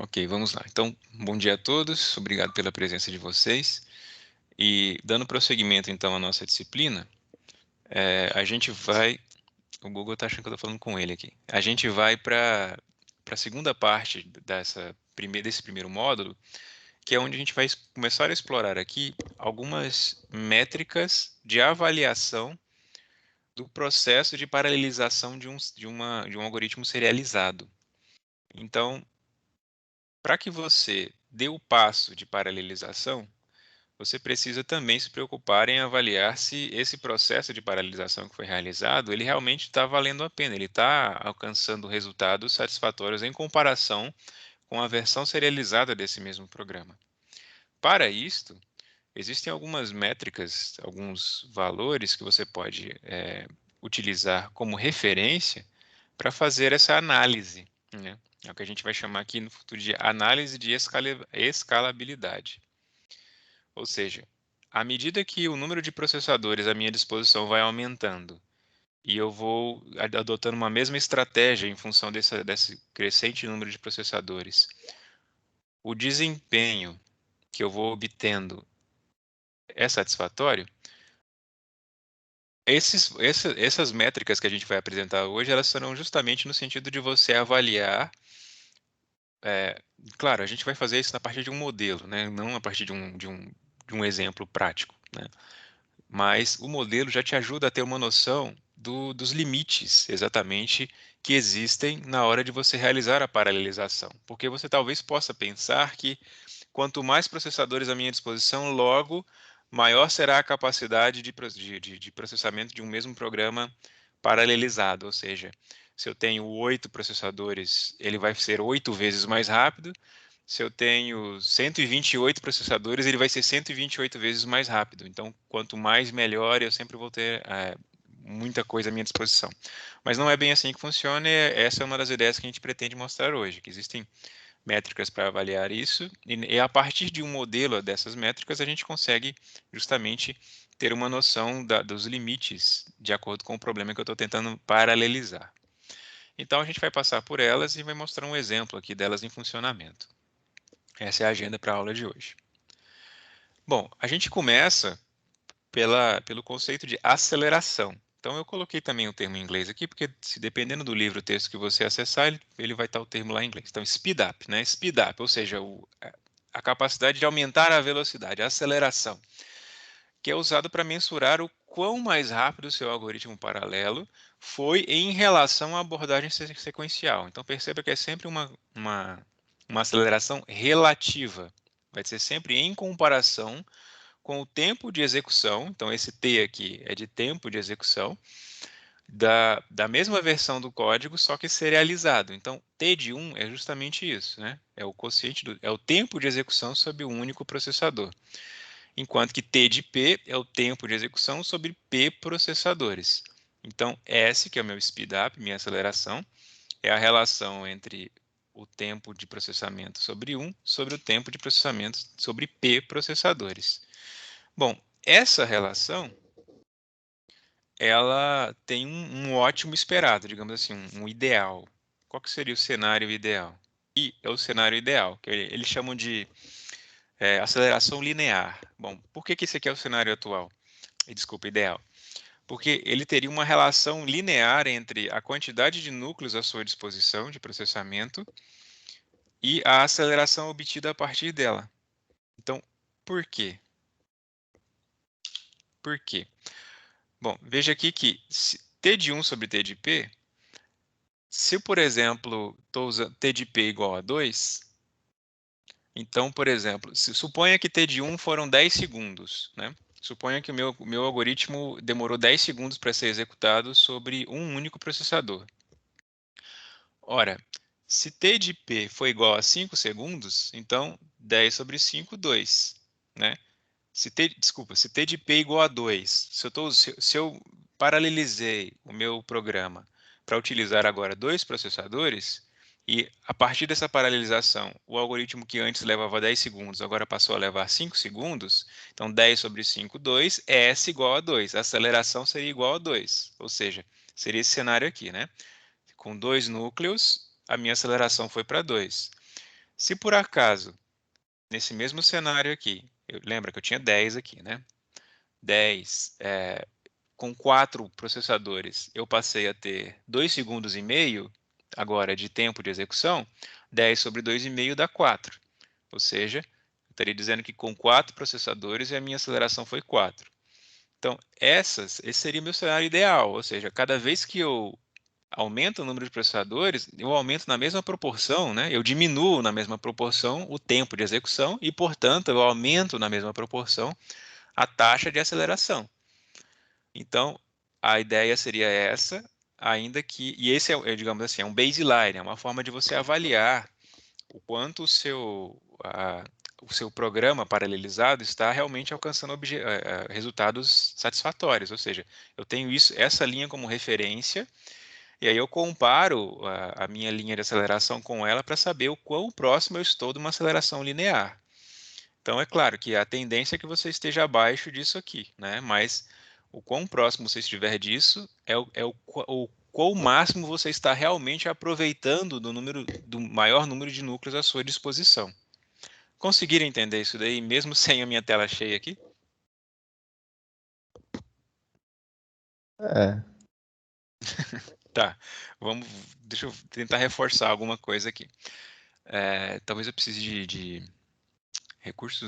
Ok, vamos lá. Então, bom dia a todos, obrigado pela presença de vocês. E dando prosseguimento, então, à nossa disciplina, a gente vai... O Google está achando que eu estou falando com ele aqui. A gente vai para a segunda parte desse primeiro módulo, que é onde a gente vai começar a explorar aqui algumas métricas de avaliação do processo de paralelização de um algoritmo serializado. Então, para que você dê o passo de paralelização, você precisa também se preocupar em avaliar se esse processo de paralelização que foi realizado, ele realmente está valendo a pena, ele está alcançando resultados satisfatórios em comparação com a versão serializada desse mesmo programa. Para isto, existem algumas métricas, alguns valores que você pode utilizar como referência para fazer essa análise, né? É o que a gente vai chamar aqui no futuro de análise de escalabilidade. Ou seja, à medida que o número de processadores à minha disposição vai aumentando e eu vou adotando uma mesma estratégia em função desse crescente número de processadores, o desempenho que eu vou obtendo é satisfatório? Essas métricas que a gente vai apresentar hoje, elas serão justamente no sentido de você avaliar. é, claro, a gente vai fazer isso a partir de um modelo, né? Não a partir de um exemplo prático, né? Mas o modelo já te ajuda a ter uma noção dos limites exatamente que existem na hora de você realizar a paralelização. Porque você talvez possa pensar que quanto mais processadores à minha disposição, logo maior será a capacidade de processamento de um mesmo programa paralelizado. Ou seja, se eu tenho 8 processadores, ele vai ser 8 vezes mais rápido. Se eu tenho 128 processadores, ele vai ser 128 vezes mais rápido. Então, quanto mais melhor, eu sempre vou ter muita coisa à minha disposição. Mas não é bem assim que funciona, e essa é uma das ideias que a gente pretende mostrar hoje, que existem métricas para avaliar isso, e a partir de um modelo dessas métricas, a gente consegue justamente ter uma noção dos limites de acordo com o problema que eu estou tentando paralelizar. Então, a gente vai passar por elas e vai mostrar um exemplo aqui delas em funcionamento. Essa é a agenda para a aula de hoje. Bom, a gente começa pelo conceito de aceleração. Então, eu coloquei também o termo em inglês aqui, porque se dependendo do livro, o texto que você acessar, ele vai estar o termo lá em inglês. Então, speed up, né? Speed up, ou seja, a capacidade de aumentar a velocidade, a aceleração, que é usado para mensurar o quão mais rápido o seu algoritmo paralelo foi em relação à abordagem sequencial. Então, perceba que é sempre uma aceleração relativa. Vai ser sempre em comparação com o tempo de execução, então esse T aqui é de tempo de execução, da mesma versão do código, só que serializado. Então, T de 1 é justamente isso, né? É o quociente é o tempo de execução sobre um único processador. Enquanto que T de P é o tempo de execução sobre P processadores. Então, S, que é o meu speed up, minha aceleração, é a relação entre o tempo de processamento sobre 1 sobre o tempo de processamento sobre P processadores. Bom, essa relação ela tem um ótimo esperado, digamos assim, um ideal. Qual que seria o cenário ideal? I é o cenário ideal, que eles chamam de aceleração linear. Bom, por que esse aqui é o cenário atual? Desculpa, ideal. Porque ele teria uma relação linear entre a quantidade de núcleos à sua disposição de processamento e a aceleração obtida a partir dela. Então, por quê? Por quê? Bom, veja aqui que T de 1 sobre T de P, se, por exemplo, estou usando T de P igual a 2, então, por exemplo, suponha que T de 1 foram 10 segundos, né? Suponha que o meu algoritmo demorou 10 segundos para ser executado sobre um único processador. Ora, se T de P foi igual a 5 segundos, então 10 sobre 5, 2, né? Se T de P igual a 2, se eu paralelizei o meu programa para utilizar agora dois processadores, e a partir dessa paralelização, o algoritmo que antes levava 10 segundos, agora passou a levar 5 segundos, então 10 sobre 5, 2, S igual a 2, a aceleração seria igual a 2, ou seja, seria esse cenário aqui, né? Com dois núcleos, a minha aceleração foi para 2. Se por acaso, nesse mesmo cenário aqui, lembra que eu tinha 10 aqui, né? 10, com 4 processadores, eu passei a ter 2,5 segundos agora de tempo de execução, 10 sobre 2,5 dá 4. Ou seja, eu estaria dizendo que com 4 processadores a minha aceleração foi 4. Então, esse seria o meu cenário ideal, ou seja, cada vez que eu aumento o número de processadores, eu aumento na mesma proporção, né? Eu diminuo na mesma proporção o tempo de execução e, portanto, eu aumento na mesma proporção a taxa de aceleração. Então, a ideia seria essa, ainda que, e esse digamos assim, é um baseline, é uma forma de você avaliar o quanto o seu programa paralelizado está realmente alcançando resultados satisfatórios. Ou seja, eu tenho essa linha como referência, e aí eu comparo a minha linha de aceleração com ela para saber o quão próximo eu estou de uma aceleração linear. Então, é claro que a tendência é que você esteja abaixo disso aqui, né? Mas o quão próximo você estiver disso o quão máximo você está realmente aproveitando do maior número de núcleos à sua disposição. Conseguiram entender isso daí, mesmo sem a minha tela cheia aqui? É. Tá, deixa eu tentar reforçar alguma coisa aqui. Talvez eu precise de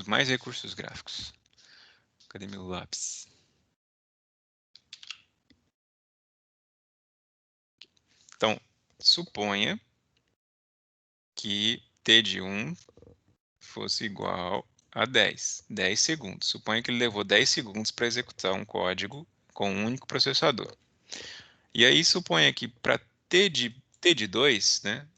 mais recursos gráficos. Cadê meu lápis? Então, suponha que t de 1 fosse igual a 10 segundos. Suponha que ele levou 10 segundos para executar um código com um único processador. E aí suponha que para t de 2, né?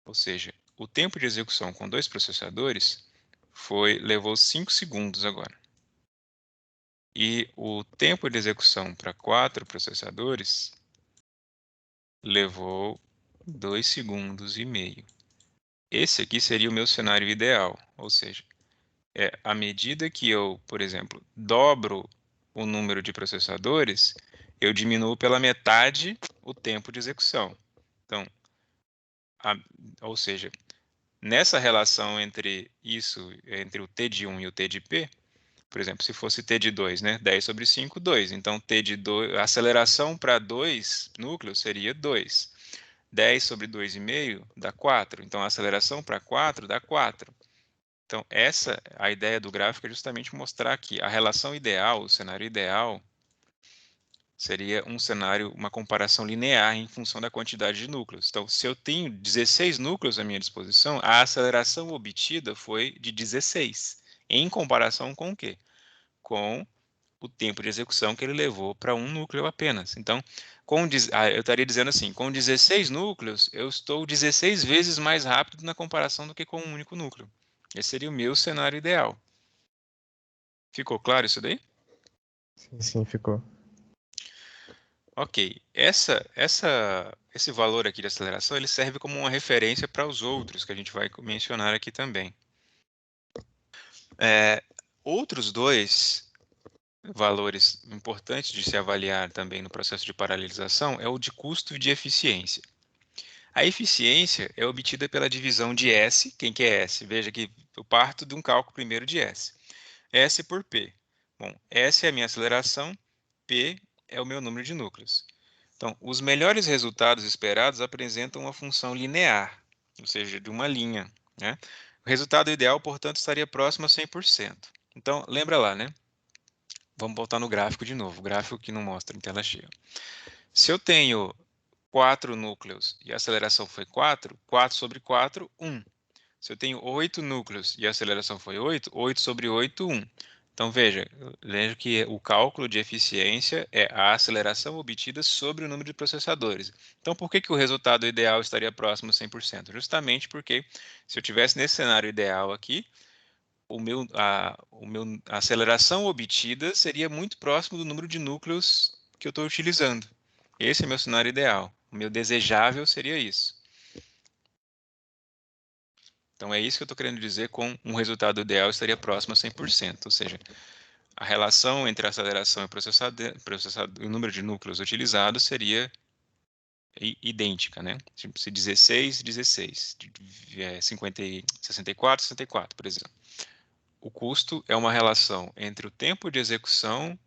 Ou seja, o tempo de execução com 2 processadores levou 5 segundos agora. E o tempo de execução para 4 processadores levou 2,5 segundos. Esse aqui seria o meu cenário ideal, ou seja, à medida que eu, por exemplo, dobro o número de processadores, eu diminuo pela metade o tempo de execução. Então, ou seja, nessa relação entre o T de 1 e o T de P, por exemplo, se fosse T de 2, né? 10 sobre 5, 2. Então, T de 2, a aceleração para 2 núcleos seria 2. 10 sobre 2,5 dá 4. Então, a aceleração para 4 dá 4. Então, a ideia do gráfico é justamente mostrar que a relação ideal, o cenário ideal, seria uma comparação linear em função da quantidade de núcleos. Então, se eu tenho 16 núcleos à minha disposição, a aceleração obtida foi de 16. Em comparação com o quê? Com o tempo de execução que ele levou para um núcleo apenas. Então, eu estaria dizendo assim, com 16 núcleos, eu estou 16 vezes mais rápido na comparação do que com um único núcleo. Esse seria o meu cenário ideal. Ficou claro isso daí? Sim, ficou. Ok. Esse valor aqui de aceleração, ele serve como uma referência para os outros que a gente vai mencionar aqui também. Outros dois valores importantes de se avaliar também no processo de paralelização é o de custo e de eficiência. A eficiência é obtida pela divisão de S. Quem que é S? Veja que eu parto de um cálculo primeiro de S. S por P. Bom, S é a minha aceleração, P é o meu número de núcleos. Então, os melhores resultados esperados apresentam uma função linear, ou seja, de uma linha, né? O resultado ideal, portanto, estaria próximo a 100%. Então, lembra lá, né? Vamos voltar no gráfico de novo, o gráfico que não mostra em tela cheia. Se eu tenho 4 núcleos e a aceleração foi 4, 4 sobre 4, 1. Se eu tenho 8 núcleos e a aceleração foi 8, 8 sobre 8, 1. Então, veja que o cálculo de eficiência é a aceleração obtida sobre o número de processadores. Então, por que o resultado ideal estaria próximo a 100%? Justamente porque, se eu tivesse nesse cenário ideal aqui, a aceleração obtida seria muito próximo do número de núcleos que eu estou utilizando. Esse é meu cenário ideal. O meu desejável seria isso. Então, é isso que eu estou querendo dizer com um resultado ideal estaria próximo a 100%. Ou seja, a relação entre a aceleração e o número de núcleos utilizados seria idêntica, né? Tipo, se 16, 16, 64, 64, por exemplo. O custo é uma relação entre o tempo de execução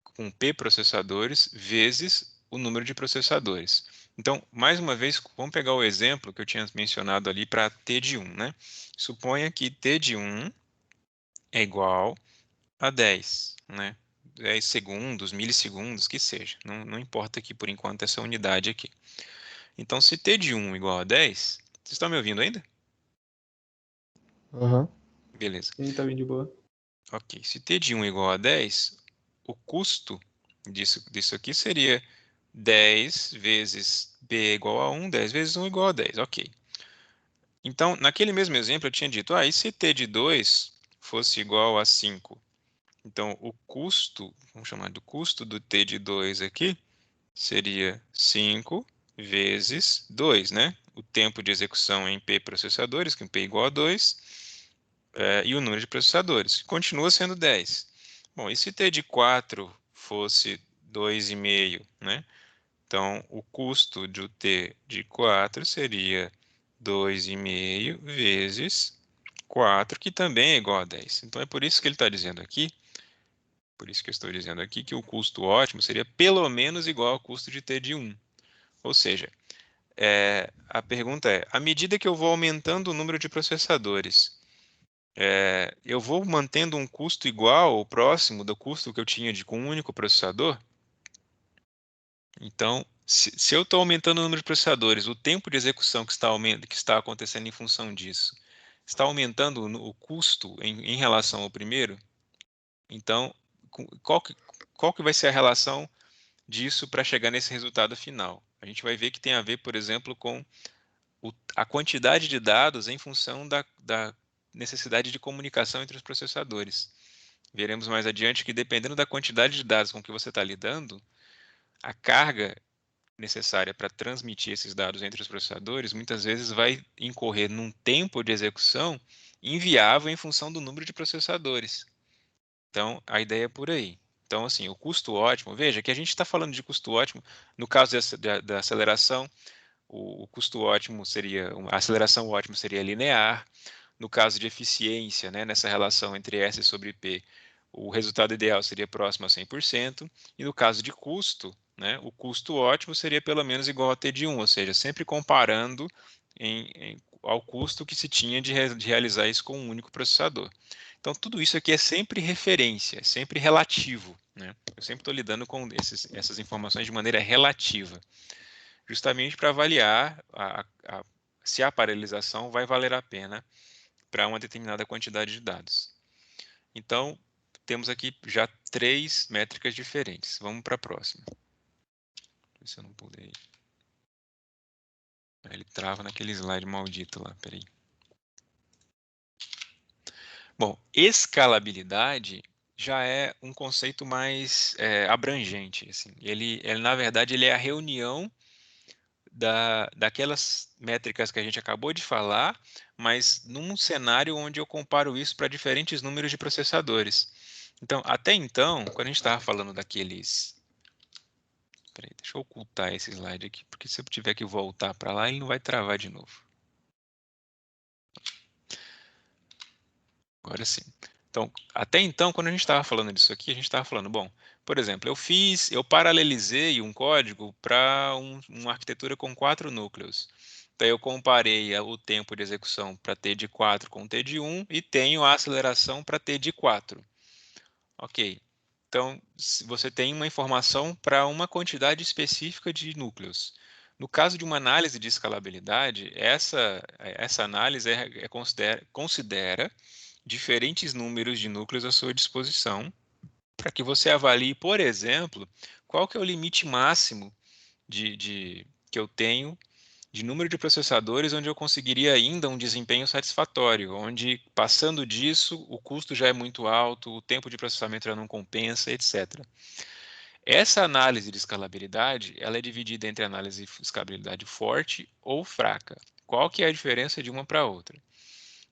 com P processadores vezes o número de processadores. Então, mais uma vez, vamos pegar o exemplo que eu tinha mencionado ali para T de 1, né? Suponha que T de 1 é igual a 10, né? 10 segundos, milissegundos, que seja. Não importa aqui, por enquanto, essa unidade aqui. Então, se T de 1 igual a 10, vocês estão me ouvindo ainda? Aham. Beleza. Sim, tá bem de boa. Ok, se T de 1 igual a 10, o custo disso aqui seria 10 vezes B igual a 1, 10 vezes 1 igual a 10, ok. Então, naquele mesmo exemplo, eu tinha dito, e se T de 2 fosse igual a 5? Então, o custo, vamos chamar do custo do T de 2 aqui, seria 5 vezes 2, né? O tempo de execução em P processadores, que P igual a 2, e o número de processadores. Continua sendo 10. Bom, e se T de 4 fosse 2,5, né? Então, o custo do T de 4 seria 2,5 vezes 4, que também é igual a 10. Então, é por isso que ele está dizendo aqui, por isso que eu estou dizendo aqui, que o custo ótimo seria pelo menos igual ao custo de T de 1. Ou seja, a pergunta é, à medida que eu vou aumentando o número de processadores, eu vou mantendo um custo igual ou próximo do custo que eu tinha com um único processador? Então, se eu estou aumentando o número de processadores, o tempo de execução que está acontecendo em função disso, está aumentando o custo em relação ao primeiro? Então, qual que vai ser a relação disso para chegar nesse resultado final? A gente vai ver que tem a ver, por exemplo, com a quantidade de dados em função da necessidade de comunicação entre os processadores. Veremos mais adiante que, dependendo da quantidade de dados com que você está lidando, a carga necessária para transmitir esses dados entre os processadores muitas vezes vai incorrer num tempo de execução inviável em função do número de processadores. Então, a ideia é por aí. Então, assim, o custo ótimo, veja que a gente está falando de custo ótimo, no caso da aceleração, o custo ótimo seria, a aceleração ótima seria linear. No caso de eficiência, né, nessa relação entre S sobre P, o resultado ideal seria próximo a 100%. E no caso de custo, né, o custo ótimo seria pelo menos igual a T de 1, ou seja, sempre comparando ao custo que se tinha de realizar isso com um único processador. Então, tudo isso aqui é sempre referência, é sempre relativo, né? Eu sempre estou lidando com essas informações de maneira relativa, justamente para avaliar se a paralelização vai valer a pena para uma determinada quantidade de dados. Então, temos aqui já 3 métricas diferentes. Vamos para a próxima. Deixa eu ver se eu não pulei. Ele trava naquele slide maldito lá, peraí. Bom, escalabilidade já é um conceito mais abrangente. Assim. Na verdade, ele é a reunião daquelas métricas que a gente acabou de falar, mas num cenário onde eu comparo isso para diferentes números de processadores. Então, até então, quando a gente estava falando daqueles... Peraí, deixa eu ocultar esse slide aqui, porque se eu tiver que voltar para lá, ele não vai travar de novo. Agora sim. Então, até então, quando a gente estava falando disso aqui, a gente estava falando, bom, por exemplo, eu paralelizei um código para uma arquitetura com 4 núcleos. Então, eu comparei o tempo de execução para T de 4 com T de 1 e tenho a aceleração para T de 4. Ok. Então, você tem uma informação para uma quantidade específica de núcleos. No caso de uma análise de escalabilidade, essa análise considera diferentes números de núcleos à sua disposição para que você avalie, por exemplo, qual que é o limite máximo que eu tenho de número de processadores onde eu conseguiria ainda um desempenho satisfatório, onde, passando disso, o custo já é muito alto, o tempo de processamento já não compensa, etc. Essa análise de escalabilidade, ela é dividida entre análise de escalabilidade forte ou fraca. Qual que é a diferença de uma para outra?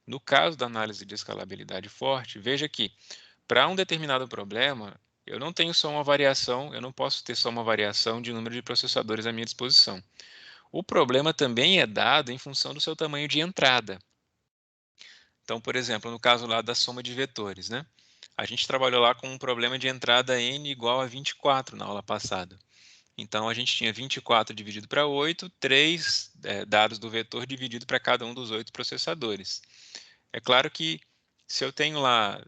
No caso da análise de escalabilidade forte, veja que, para um determinado problema, eu não tenho só uma variação, eu não posso ter só uma variação de número de processadores à minha disposição. O problema também é dado em função do seu tamanho de entrada. Então, por exemplo, no caso lá da soma de vetores, né? A gente trabalhou lá com um problema de entrada n igual a 24 na aula passada. Então, a gente tinha 24 dividido para 8, 3 dados do vetor dividido para cada um dos 8 processadores. É claro que se eu tenho lá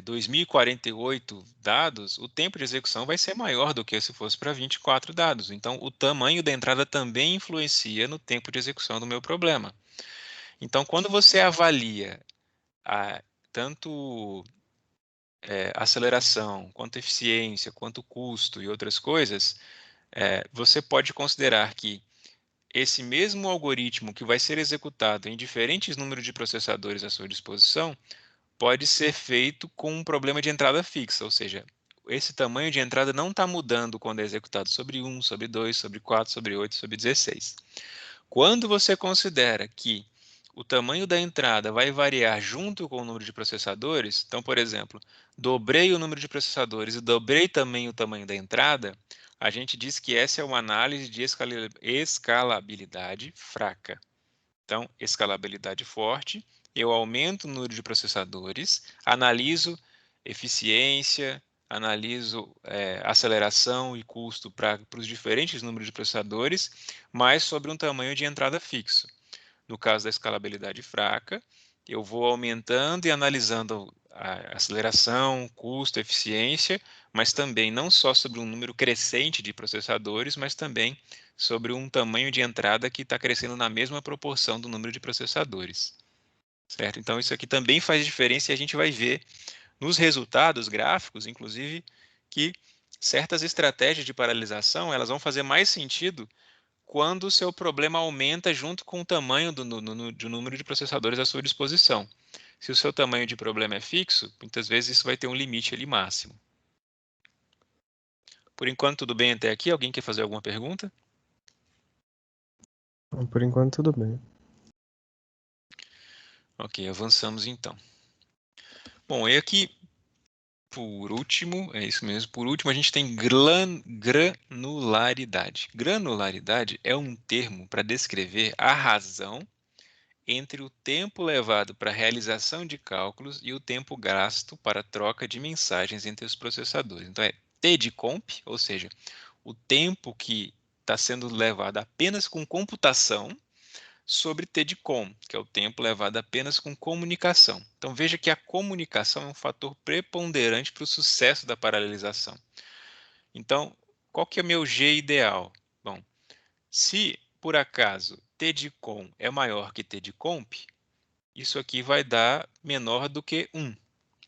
2048 dados, o tempo de execução vai ser maior do que se fosse para 24 dados. Então, o tamanho da entrada também influencia no tempo de execução do meu problema. Então, quando você avalia tanto aceleração, quanto eficiência, quanto custo e outras coisas, você pode considerar que esse mesmo algoritmo que vai ser executado em diferentes números de processadores à sua disposição pode ser feito com um problema de entrada fixa, ou seja, esse tamanho de entrada não está mudando quando é executado sobre 1, sobre 2, sobre 4, sobre 8, sobre 16. Quando você considera que o tamanho da entrada vai variar junto com o número de processadores, então, por exemplo, dobrei o número de processadores e dobrei também o tamanho da entrada, a gente diz que essa é uma análise de escalabilidade fraca. Então, escalabilidade forte, eu aumento o número de processadores, analiso eficiência, analiso aceleração e custo para os diferentes números de processadores, mas sobre um tamanho de entrada fixo. No caso da escalabilidade fraca, eu vou aumentando e analisando a aceleração, custo, eficiência, mas também não só sobre um número crescente de processadores, mas também sobre um tamanho de entrada que está crescendo na mesma proporção do número de processadores. Certo? Então, isso aqui também faz diferença e a gente vai ver nos resultados gráficos, inclusive, que certas estratégias de paralisação elas vão fazer mais sentido quando o seu problema aumenta junto com o tamanho do número de processadores à sua disposição. Se o seu tamanho de problema é fixo, muitas vezes isso vai ter um limite ali máximo. Por enquanto, tudo bem até aqui? Alguém quer fazer alguma pergunta? Por enquanto, tudo bem. Ok, avançamos então. Bom, e aqui, por último, é isso mesmo, por último a gente tem granularidade. Granularidade é um termo para descrever a razão entre o tempo levado para a realização de cálculos e o tempo gasto para a troca de mensagens entre os processadores. Então, é T de comp, ou seja, o tempo que está sendo levado apenas com computação, sobre T de com, que é o tempo levado apenas com comunicação. Então, veja que a comunicação é um fator preponderante para o sucesso da paralelização. Então, qual que é o meu G ideal? Bom, se por acaso T de com é maior que T de comp, isso aqui vai dar menor do que 1.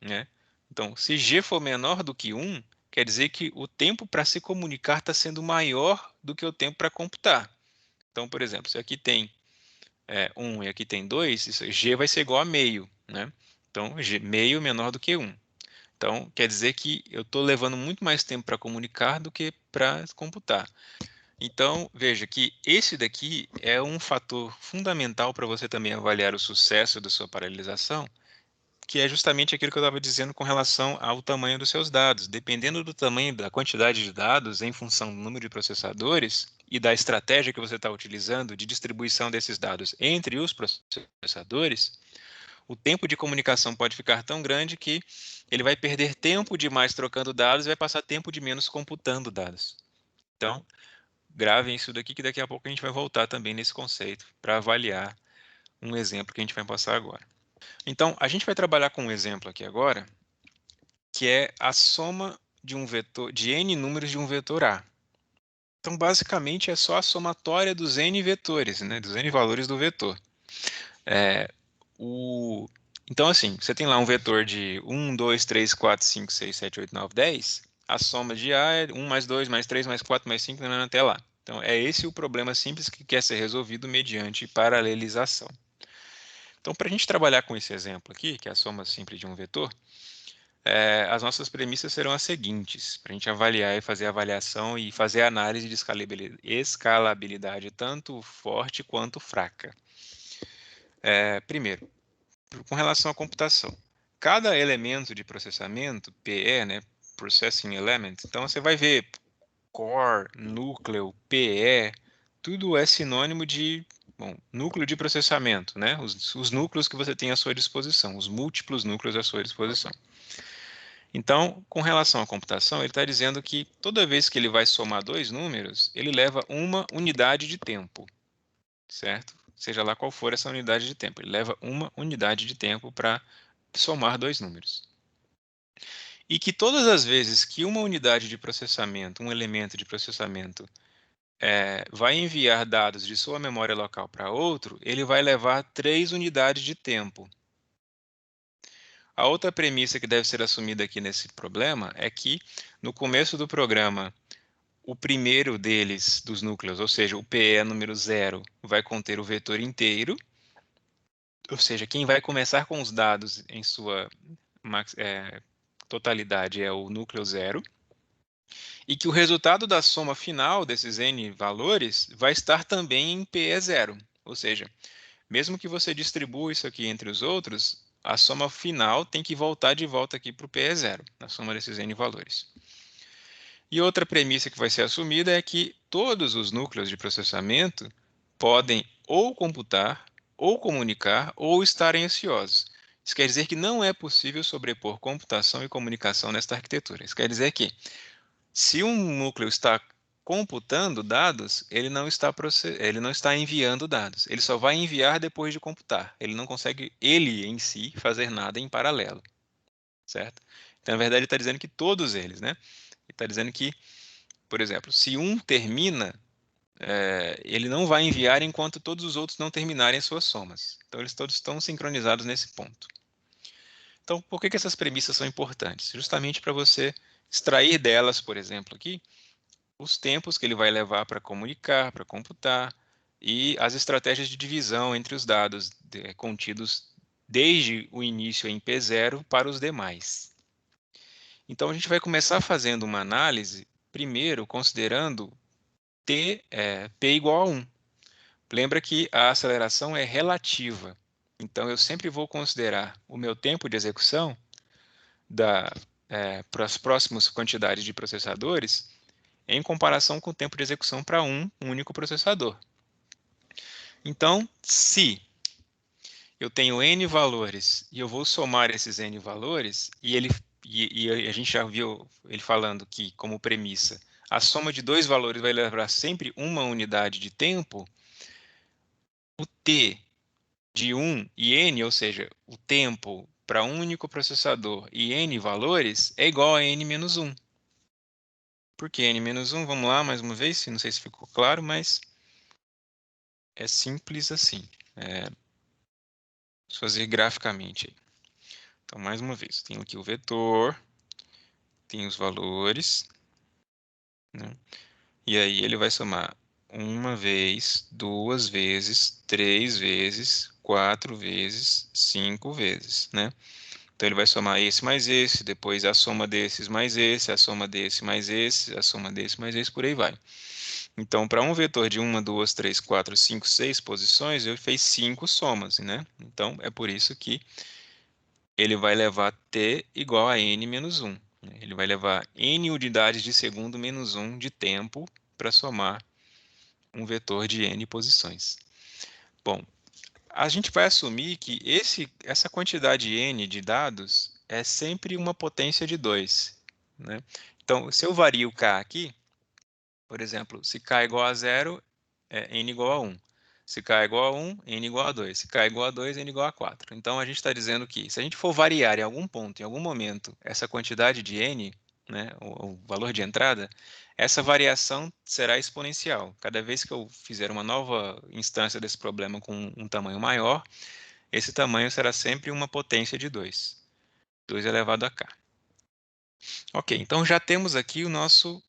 Né? Então, se G for menor do que 1, quer dizer que o tempo para se comunicar está sendo maior do que o tempo para computar. Então, por exemplo, se aqui tem 1 e aqui tem 2, G vai ser igual a meio. Né? Então, meio menor do que 1. Então, quer dizer que eu estou levando muito mais tempo para comunicar do que para computar. Então, veja que esse daqui é um fator fundamental para você também avaliar o sucesso da sua paralelização, que é justamente aquilo que eu estava dizendo com relação ao tamanho dos seus dados. Dependendo do tamanho da quantidade de dados em função do número de processadores e da estratégia que você está utilizando de distribuição desses dados entre os processadores, o tempo de comunicação pode ficar tão grande que ele vai perder tempo demais trocando dados e vai passar tempo de menos computando dados. Então, gravem isso daqui que daqui a pouco a gente vai voltar também nesse conceito para avaliar um exemplo que a gente vai passar agora. Então, a gente vai trabalhar com um exemplo aqui agora, que é a soma de um vetor de n números de um vetor A. Então, basicamente, é só a somatória dos n vetores, né, dos n valores do vetor. Então, assim, você tem lá um vetor de 1, 2, 3, 4, 5, 6, 7, 8, 9, 10. A soma de A é 1 mais 2 mais 3 mais 4 mais 5, até lá. Então, é esse o problema simples que quer ser resolvido mediante paralelização. Então, para a gente trabalhar com esse exemplo aqui, que é a soma simples de um vetor, as nossas premissas serão as seguintes, para a gente avaliar e fazer a avaliação e fazer a análise de escalabilidade tanto forte quanto fraca. Primeiro, com relação à computação. Cada elemento de processamento, PE, né, Processing Element. Então, você vai ver core, núcleo, PE, tudo é sinônimo de, bom, núcleo de processamento, né? Os núcleos que você tem à sua disposição, os múltiplos núcleos à sua disposição. Então, com relação à computação, ele está dizendo que toda vez que ele vai somar dois números, ele leva uma unidade de tempo, certo? Seja lá qual for essa unidade de tempo, ele leva uma unidade de tempo para somar dois números. E que todas as vezes que uma unidade de processamento, um elemento de processamento, vai enviar dados de sua memória local para outro, ele vai levar 3 unidades de tempo. A outra premissa que deve ser assumida aqui nesse problema é que, no começo do programa, o primeiro deles, dos núcleos, ou seja, o PE número 0, vai conter o vetor inteiro, ou seja, quem vai começar com os dados em sua totalidade é o núcleo 0, e que o resultado da soma final desses n valores vai estar também em PE 0, ou seja, mesmo que você distribua isso aqui entre os outros, a soma final tem que voltar de volta aqui para o PE 0, na soma desses n valores. E outra premissa que vai ser assumida é que todos os núcleos de processamento podem ou computar, ou comunicar, ou estarem ansiosos. Isso quer dizer que não é possível sobrepor computação e comunicação nesta arquitetura. Isso quer dizer que, se um núcleo está computando dados, ele não está enviando dados. Ele só vai enviar depois de computar. Ele não consegue, ele em si, fazer nada em paralelo. Certo? Então, na verdade, ele está dizendo que todos eles, né? Ele está dizendo que, por exemplo, se um termina, ele não vai enviar enquanto todos os outros não terminarem suas somas. Então, eles todos estão sincronizados nesse ponto. Então, por que essas premissas são importantes? Justamente para você extrair delas, por exemplo, aqui, os tempos que ele vai levar para comunicar, para computar, e as estratégias de divisão entre os dados contidos desde o início em P0 para os demais. Então, a gente vai começar fazendo uma análise, primeiro, considerando P igual a 1. Lembra que a aceleração é relativa. Então, eu sempre vou considerar o meu tempo de execução para as próximas quantidades de processadores em comparação com o tempo de execução para um único processador. Então, se eu tenho n valores e eu vou somar esses n valores, e a gente já viu ele falando que, como premissa, a soma de dois valores vai levar sempre uma unidade de tempo, o t de 1 e n, ou seja, o tempo para um único processador e n valores, é igual a n menos 1. Por que n menos 1? Vamos lá, mais uma vez, não sei se ficou claro, mas é simples assim. Vamos fazer graficamente. Então, mais uma vez, tenho aqui o vetor, tem os valores, né? E aí ele vai somar uma vez, duas vezes, três vezes, quatro vezes, cinco vezes, né? Então ele vai somar esse mais esse, depois a soma desses mais esse, a soma desse mais esse, a soma desse mais esse, por aí vai. Então, para um vetor de 1, 2, 3, 4, 5, 6 posições, eu fiz 5 somas, né? Então, é por isso que ele vai levar t igual a n menos 1. Ele vai levar n unidades de segundo menos 1 de tempo para somar um vetor de n posições. Bom, a gente vai assumir que essa quantidade n de dados é sempre uma potência de 2. Né? Então, se eu vario o k aqui, por exemplo, se k igual a 0, é n igual a 1. Se k é igual a 1, n igual a 2. Se k é igual a 2, n igual a 4. Então, a gente está dizendo que, se a gente for variar em algum ponto, em algum momento, essa quantidade de n, né, o valor de entrada, essa variação será exponencial. Cada vez que eu fizer uma nova instância desse problema com um tamanho maior, esse tamanho será sempre uma potência de 2. 2 elevado a k. Ok, então já temos aqui o nosso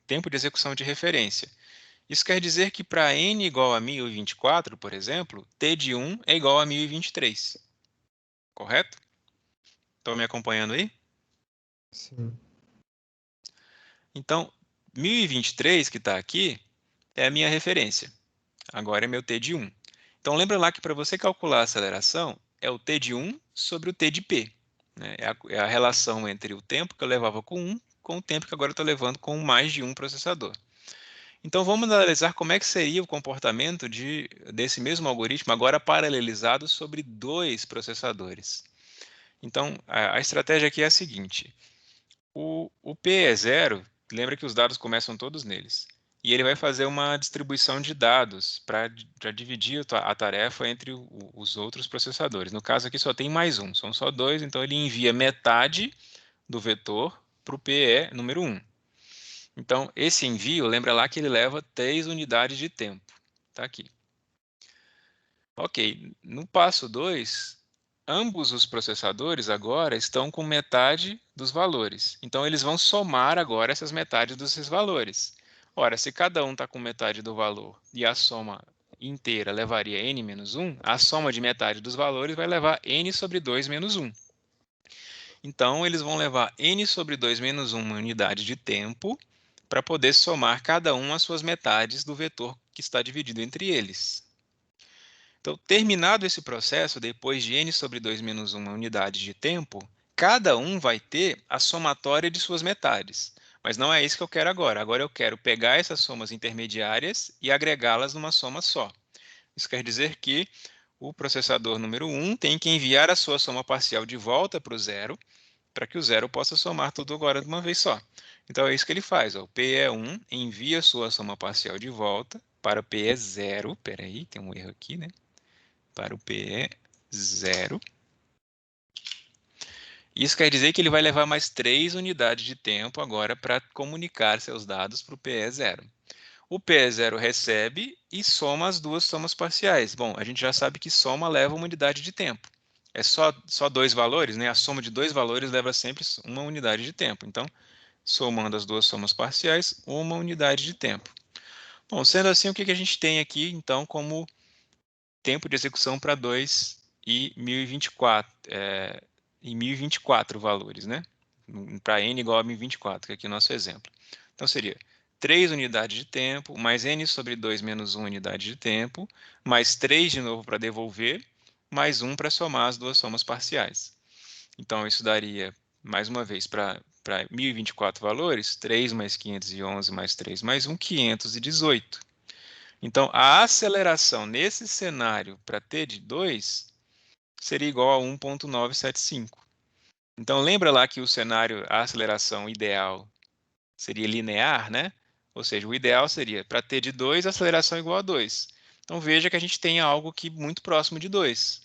tempo de execução de referência. Isso quer dizer que para n igual a 1024, por exemplo, t de 1 é igual a 1023. Correto? Estão me acompanhando aí? Sim. Então, 1023, que está aqui, é a minha referência. Agora é meu t de 1. Então, lembra lá que para você calcular a aceleração, é o t de 1 sobre o t de p. né? É a relação entre o tempo que eu levava com um com o tempo que agora eu estou levando com mais de um processador. Então vamos analisar como é que seria o comportamento desse mesmo algoritmo agora paralelizado sobre dois processadores. Então a estratégia aqui é a seguinte: o P é zero, lembra que os dados começam todos neles. E ele vai fazer uma distribuição de dados para dividir a tarefa entre os outros processadores. No caso aqui só tem mais um, são só dois, então ele envia metade do vetor para o PE número 1. Então, esse envio, lembra lá que ele leva 3 unidades de tempo. Está aqui. Ok, no passo 2, ambos os processadores agora estão com metade dos valores. Então, eles vão somar agora essas metades desses valores. Ora, se cada um está com metade do valor e a soma inteira levaria n menos 1, a soma de metade dos valores vai levar n sobre 2 menos 1. Então, eles vão levar n sobre 2 menos 1 unidade de tempo para poder somar cada um as suas metades do vetor que está dividido entre eles. Então, terminado esse processo, depois de n sobre 2 menos 1 unidade de tempo, cada um vai ter a somatória de suas metades. Mas não é isso que eu quero agora. Agora eu quero pegar essas somas intermediárias e agregá-las numa soma só. Isso quer dizer que o processador número 1 tem que enviar a sua soma parcial de volta para o zero, para que o zero possa somar tudo agora de uma vez só. Então é isso que ele faz. Ó. O P é 1, envia a sua soma parcial de volta para o P é 0. Espera aí, tem um erro aqui, né? Para o P é 0. Isso quer dizer que ele vai levar mais 3 unidades de tempo agora para comunicar seus dados para o PE 0. O PE 0 recebe e soma as duas somas parciais. Bom, a gente já sabe que soma leva uma unidade de tempo. É só dois valores, né? A soma de dois valores leva sempre uma unidade de tempo. Então, somando as duas somas parciais, uma unidade de tempo. Bom, sendo assim, o que a gente tem aqui, então, como tempo de execução para 2 e 1024, e 1024 valores, né? Para n igual a 1024, que é aqui o nosso exemplo. Então, seria 3 unidades de tempo, mais n sobre 2 menos 1 unidade de tempo, mais 3 de novo para devolver, mais 1 para somar as duas somas parciais. Então, isso daria, mais uma vez, para 1024 valores, 3 mais 511 mais 3 mais 1, 518. Então, a aceleração nesse cenário para t de 2 seria igual a 1.975. Então, lembra lá que o cenário, a aceleração ideal seria linear, né? Ou seja, o ideal seria, para t de 2, a aceleração igual a 2. Então, veja que a gente tem algo aqui muito próximo de 2.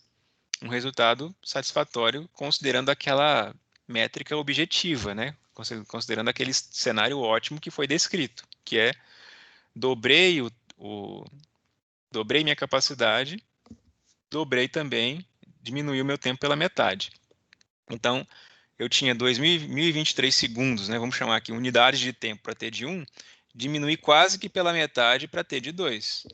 Um resultado satisfatório, considerando aquela métrica objetiva, né? Considerando aquele cenário ótimo que foi descrito, que é dobrei dobrei minha capacidade, dobrei também, diminui o meu tempo pela metade. Então, eu tinha 1023 segundos, né? Vamos chamar aqui unidades de tempo para t de 1, diminui quase que pela metade para t de 2.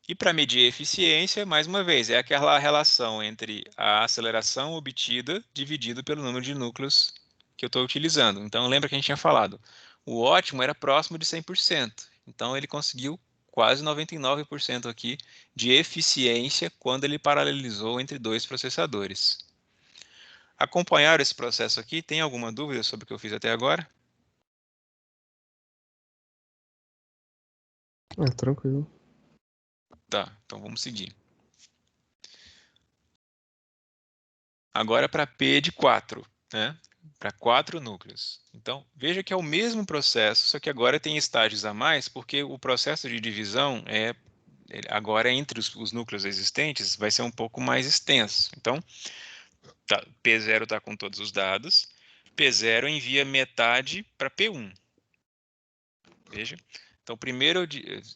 E para medir eficiência, mais uma vez, é aquela relação entre a aceleração obtida dividido pelo número de núcleos que eu estou utilizando. Então, lembra que a gente tinha falado, o ótimo era próximo de 100%. Então, ele conseguiu quase 99% aqui de eficiência quando ele paralelizou entre dois processadores. Acompanharam esse processo aqui? Tem alguma dúvida sobre o que eu fiz até agora? Tranquilo. Tá, então vamos seguir. Agora para P de 4, né? Para 4 núcleos. Então, veja que é o mesmo processo, só que agora tem estágios a mais, porque o processo de divisão agora entre os núcleos existentes vai ser um pouco mais extenso. Então, P0 está com todos os dados, P0 envia metade para P1. Veja. Então, primeiro,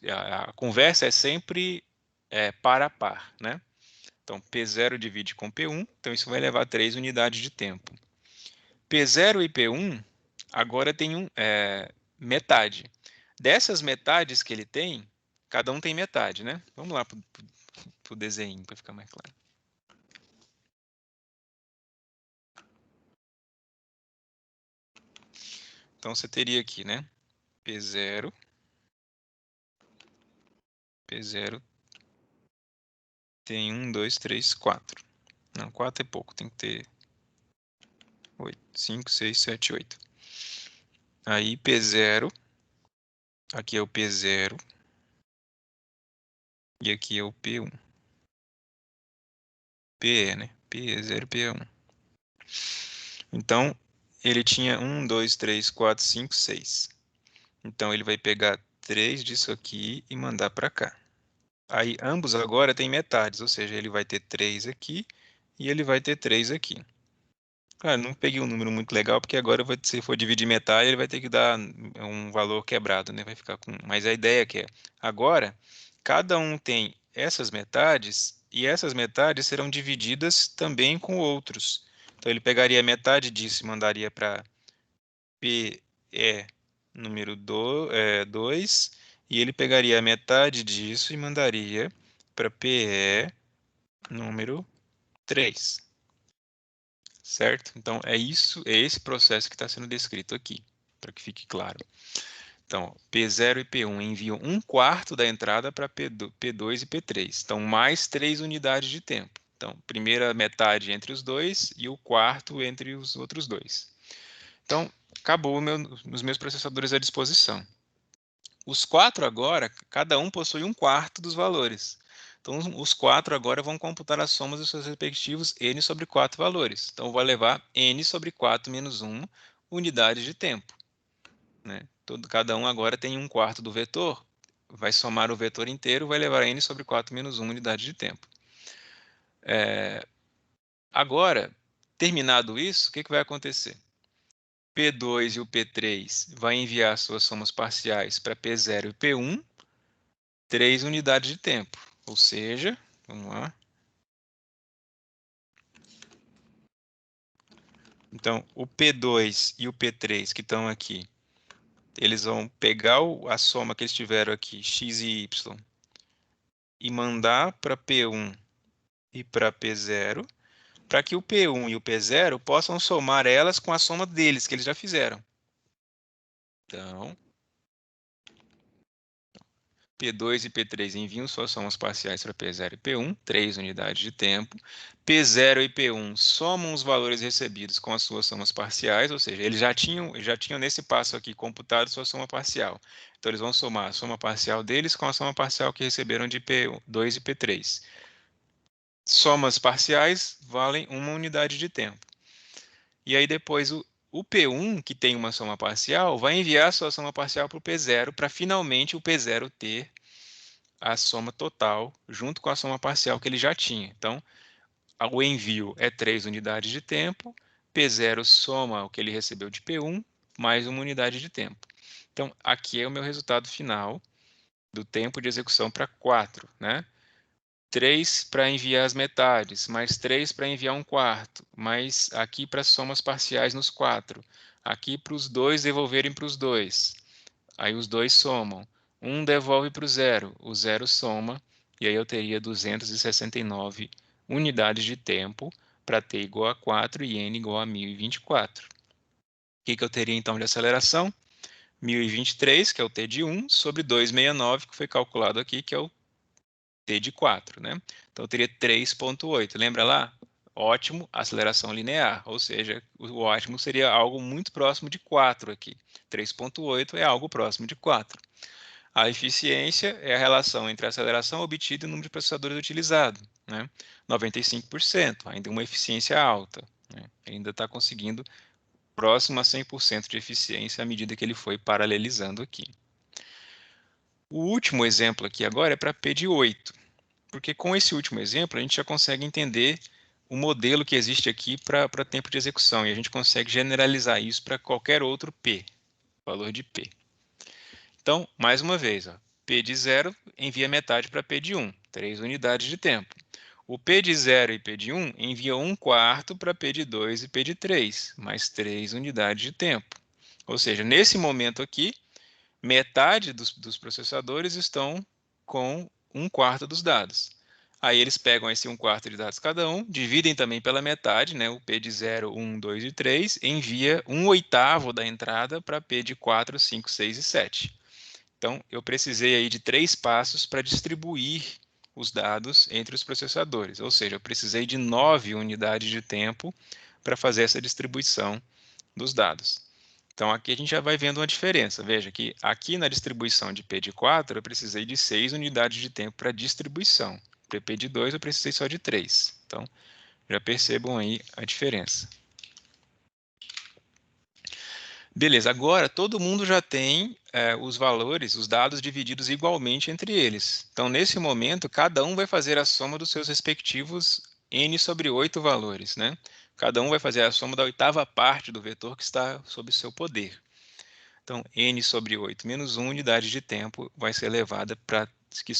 a conversa é sempre par a par, né? Então, P0 divide com P1, então isso vai levar 3 unidades de tempo. P0 e P1 agora tem metade. Dessas metades que ele tem, cada um tem metade, né? Vamos lá para o desenho para ficar mais claro. Então você teria aqui, né? P0 tem 1, 2, 3, 4. Não, 4 é pouco, tem que ter 5, 6, 7, 8. Aí P0, aqui é o P0, e aqui é o P1. PE, né? PE0, PE1. Então, ele tinha 1, 2, 3, 4, 5, 6. Então, ele vai pegar 3 disso aqui e mandar para cá. Aí, ambos agora têm metades, ou seja, ele vai ter 3 aqui e ele vai ter 3 aqui. Claro, não peguei um número muito legal, porque agora, se for dividir metade, ele vai ter que dar um valor quebrado, né? Vai ficar com... Mas a ideia é que agora, cada um tem essas metades, e essas metades serão divididas também com outros. Então, ele pegaria metade disso e mandaria para PE número 2, e ele pegaria a metade disso e mandaria para PE número 3. Certo? Então, é esse processo que está sendo descrito aqui, para que fique claro. Então, P0 e P1 enviam 1/4 da entrada para P2 e P3. Então, mais 3 unidades de tempo. Então, primeira metade entre os dois e o quarto entre os outros dois. Então, acabou os meus processadores à disposição. Os 4 agora, cada um possui 1/4 dos valores. Então, os 4 agora vão computar as somas dos seus respectivos n sobre 4 valores. Então, vai levar n sobre 4 menos 1 unidades de tempo. Né? Cada um agora tem 1/4 do vetor, vai somar o vetor inteiro, vai levar n sobre 4 menos 1 unidade de tempo. Agora, terminado isso, o que vai acontecer? P2 e o P3 vai enviar suas somas parciais para P0 e P1, 3 unidades de tempo. Ou seja, vamos lá. Então, o P2 e o P3 que estão aqui, eles vão pegar a soma que eles tiveram aqui, x e y, e mandar para P1 e para P0, para que o P1 e o P0 possam somar elas com a soma deles, que eles já fizeram. Então, P2 e P3 enviam suas somas parciais para P0 e P1, 3 unidades de tempo. P0 e P1 somam os valores recebidos com as suas somas parciais, ou seja, eles já tinham nesse passo aqui computado sua soma parcial. Então, eles vão somar a soma parcial deles com a soma parcial que receberam de P2 e P3. Somas parciais valem 1 unidade de tempo. E aí depois o P1, que tem uma soma parcial, vai enviar sua soma parcial para o P0, para finalmente o P0 ter a soma total junto com a soma parcial que ele já tinha. Então, o envio é 3 unidades de tempo, P0 soma o que ele recebeu de P1, mais 1 unidade de tempo. Então, aqui é o meu resultado final do tempo de execução para 4, né? 3 para enviar as metades, mais 3 para enviar 1/4, mais aqui para somas parciais nos 4, aqui para os 2 devolverem para os 2. Aí os 2 somam. 1 devolve para o 0, o 0 soma, e aí eu teria 269 unidades de tempo para t igual a 4 e n igual a 1024. O que eu teria então de aceleração? 1023, que é o t de 1, sobre 269, que foi calculado aqui, que é o t de 4, né? Então eu teria 3,8. Lembra lá? Ótimo, aceleração linear, ou seja, o ótimo seria algo muito próximo de 4 aqui. 3,8 é algo próximo de 4. A eficiência é a relação entre a aceleração obtida e o número de processadores utilizado, né? 95%, ainda uma eficiência alta, né? Ainda está conseguindo próximo a 100% de eficiência à medida que ele foi paralelizando aqui. O último exemplo aqui agora é para P de 8, porque com esse último exemplo a gente já consegue entender o modelo que existe aqui para tempo de execução, e a gente consegue generalizar isso para qualquer outro P, valor de P. Então, mais uma vez, ó, P de 0 envia metade para P de 1, 3 unidades de tempo. O P de 0 e P de 1 envia 1/4 para P de 2 e P de 3, mais 3 unidades de tempo. Ou seja, nesse momento aqui, metade dos processadores estão com 1/4 dos dados. Aí eles pegam esse 1/4 de dados cada um, dividem também pela metade, né? O P de 0, 1, 2 e 3, envia 1/8 da entrada para P de 4, 5, 6 e 7. Então, eu precisei aí de 3 passos para distribuir os dados entre os processadores, ou seja, eu precisei de 9 unidades de tempo para fazer essa distribuição dos dados. Então, aqui a gente já vai vendo uma diferença. Veja que aqui na distribuição de P de 4, eu precisei de 6 unidades de tempo para distribuição. Para P de 2, eu precisei só de 3. Então, já percebam aí a diferença. Beleza, agora todo mundo já tem os valores, os dados divididos igualmente entre eles. Então, nesse momento, cada um vai fazer a soma dos seus respectivos n sobre 8 valores, né? Cada um vai fazer a soma da oitava parte do vetor que está sob seu poder. Então, n sobre 8 menos 1 unidade de tempo vai ser levada para que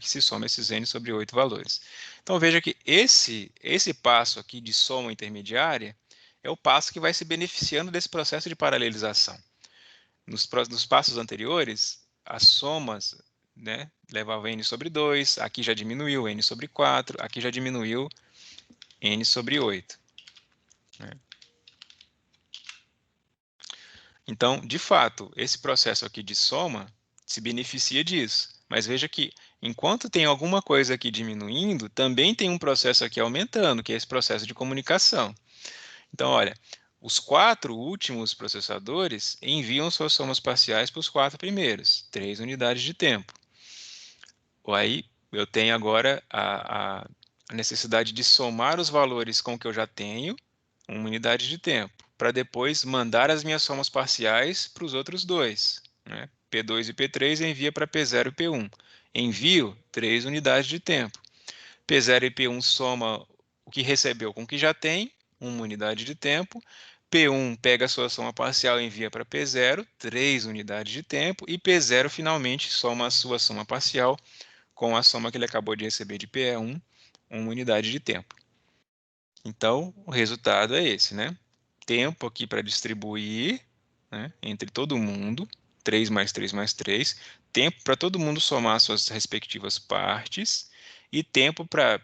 se some esses n sobre 8 valores. Então, veja que esse passo aqui de soma intermediária é o passo que vai se beneficiando desse processo de paralelização. Nos passos anteriores, as somas, né, levavam n sobre 2, aqui já diminuiu n sobre 4, aqui já diminuiu n sobre 8. Né? Então, de fato, esse processo aqui de soma se beneficia disso. Mas veja que, enquanto tem alguma coisa aqui diminuindo, também tem um processo aqui aumentando, que é esse processo de comunicação. Então, olha, os 4 últimos processadores enviam suas somas parciais para os 4 primeiros, 3 unidades de tempo. Aí, eu tenho agora a necessidade de somar os valores com o que eu já tenho, 1 unidade de tempo, para depois mandar as minhas somas parciais para os outros dois. Né? P2 e P3 envia para P0 e P1. Envio 3 unidades de tempo. P0 e P1 soma o que recebeu com o que já tem, 1 unidade de tempo. P1 pega a sua soma parcial e envia para P0, 3 unidades de tempo. E P0 finalmente soma a sua soma parcial com a soma que ele acabou de receber de PE1, 1 unidade de tempo. Então, o resultado é esse, né? Tempo aqui para distribuir, né, entre todo mundo, 3 mais 3 mais 3. Tempo para todo mundo somar suas respectivas partes. E tempo para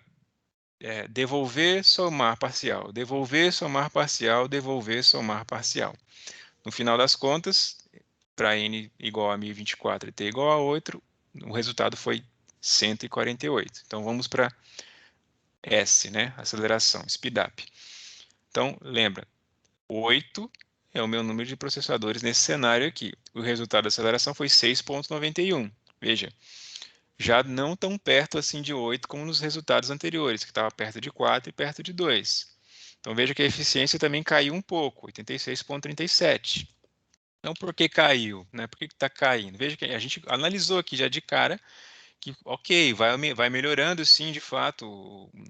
devolver, somar parcial. Devolver, somar parcial, devolver, somar parcial. No final das contas, para n igual a 1024 e t igual a 8, o resultado foi 148. Então, vamos para S, né? Aceleração, speed up. Então, lembra, 8 é o meu número de processadores nesse cenário aqui. O resultado da aceleração foi 6,91. Veja, já não tão perto assim de 8 como nos resultados anteriores, que estava perto de 4 e perto de 2. Então, veja que a eficiência também caiu um pouco, 86,37. Então, por que caiu? Né? Por que está caindo? Veja que a gente analisou aqui já de cara que, ok, vai melhorando sim, de fato,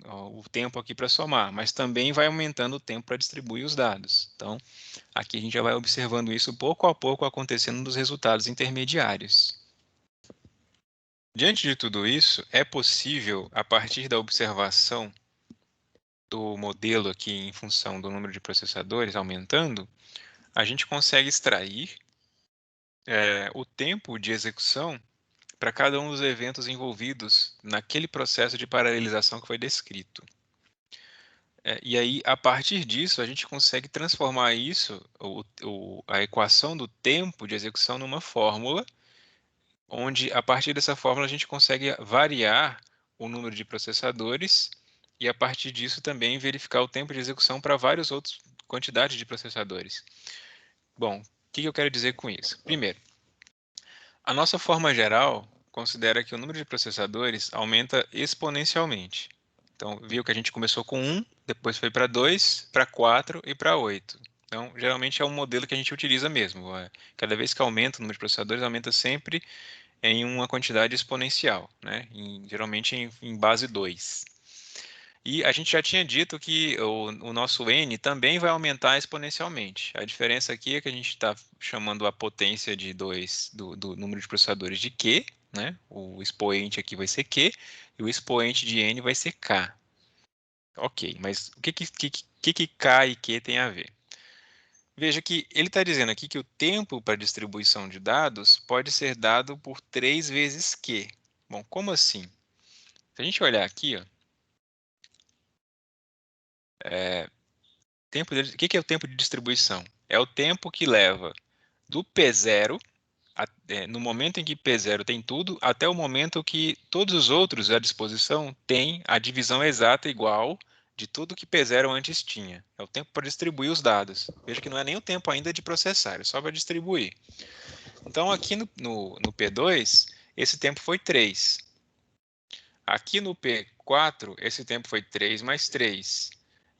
o tempo aqui para somar, mas também vai aumentando o tempo para distribuir os dados. Então, aqui a gente já vai observando isso pouco a pouco acontecendo nos resultados intermediários. Diante de tudo isso, é possível, a partir da observação do modelo aqui em função do número de processadores aumentando, a gente consegue extrair o tempo de execução para cada um dos eventos envolvidos naquele processo de paralelização que foi descrito. E aí, a partir disso, a gente consegue transformar isso, a equação do tempo de execução, numa fórmula, onde, a partir dessa fórmula, a gente consegue variar o número de processadores e, a partir disso, também verificar o tempo de execução para várias outras quantidades de processadores. Bom, o que eu quero dizer com isso? Primeiro, a nossa forma geral considera que o número de processadores aumenta exponencialmente. Então, viu que a gente começou com 1, depois foi para 2, para 4 e para 8. Então, geralmente é um modelo que a gente utiliza mesmo. Cada vez que aumenta o número de processadores, aumenta sempre em uma quantidade exponencial, né? Geralmente em base 2. E a gente já tinha dito que o nosso n também vai aumentar exponencialmente. A diferença aqui é que a gente está chamando a potência de 2 do número de processadores de Q, né? O expoente aqui vai ser Q, e o expoente de n vai ser K. Ok, mas o que K e Q tem a ver? Veja que ele está dizendo aqui que o tempo para distribuição de dados pode ser dado por 3 vezes Q. Bom, como assim? Se a gente olhar aqui, ó, o que é o tempo de distribuição? É o tempo que leva do P0, no momento em que P0 tem tudo, até o momento que todos os outros à disposição têm a divisão exata igual de tudo que P0 antes tinha. É o tempo para distribuir os dados. Veja que não é nem o tempo ainda de processar, é só para distribuir. Então, aqui no P2, esse tempo foi 3. Aqui no P4, esse tempo foi 3 mais 3.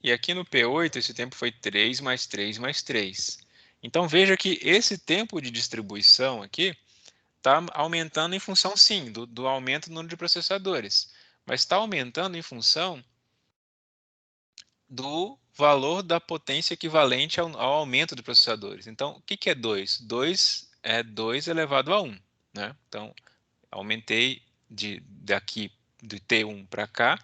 E aqui no P8, esse tempo foi 3 mais 3 mais 3. Então, veja que esse tempo de distribuição aqui está aumentando em função, sim, do aumento do número de processadores. Mas está aumentando em função do valor da potência equivalente ao aumento de processadores. Então, o que é 2? 2 é 2 elevado a 1. Né? Então, aumentei daqui de T1 para cá.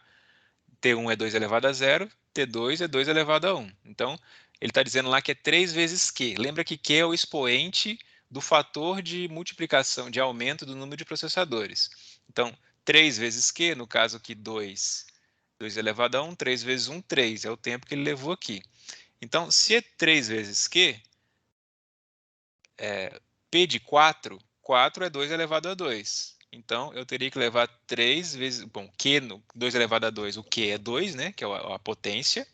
T1 é 2 elevado a 0, T2 é 2 elevado a 1. Então, ele está dizendo lá que é 3 vezes Q. Lembra que Q é o expoente do fator de multiplicação, de aumento do número de processadores. Então, 3 vezes Q, no caso aqui 2 elevado a 1, 3 vezes 1, 3. É o tempo que ele levou aqui. Então, se é 3 vezes Q, P de 4, 4 é 2 elevado a 2. Então, eu teria que levar 3 vezes... Bom, Q, 2 elevado a 2, o Q é 2, né? Que é a potência.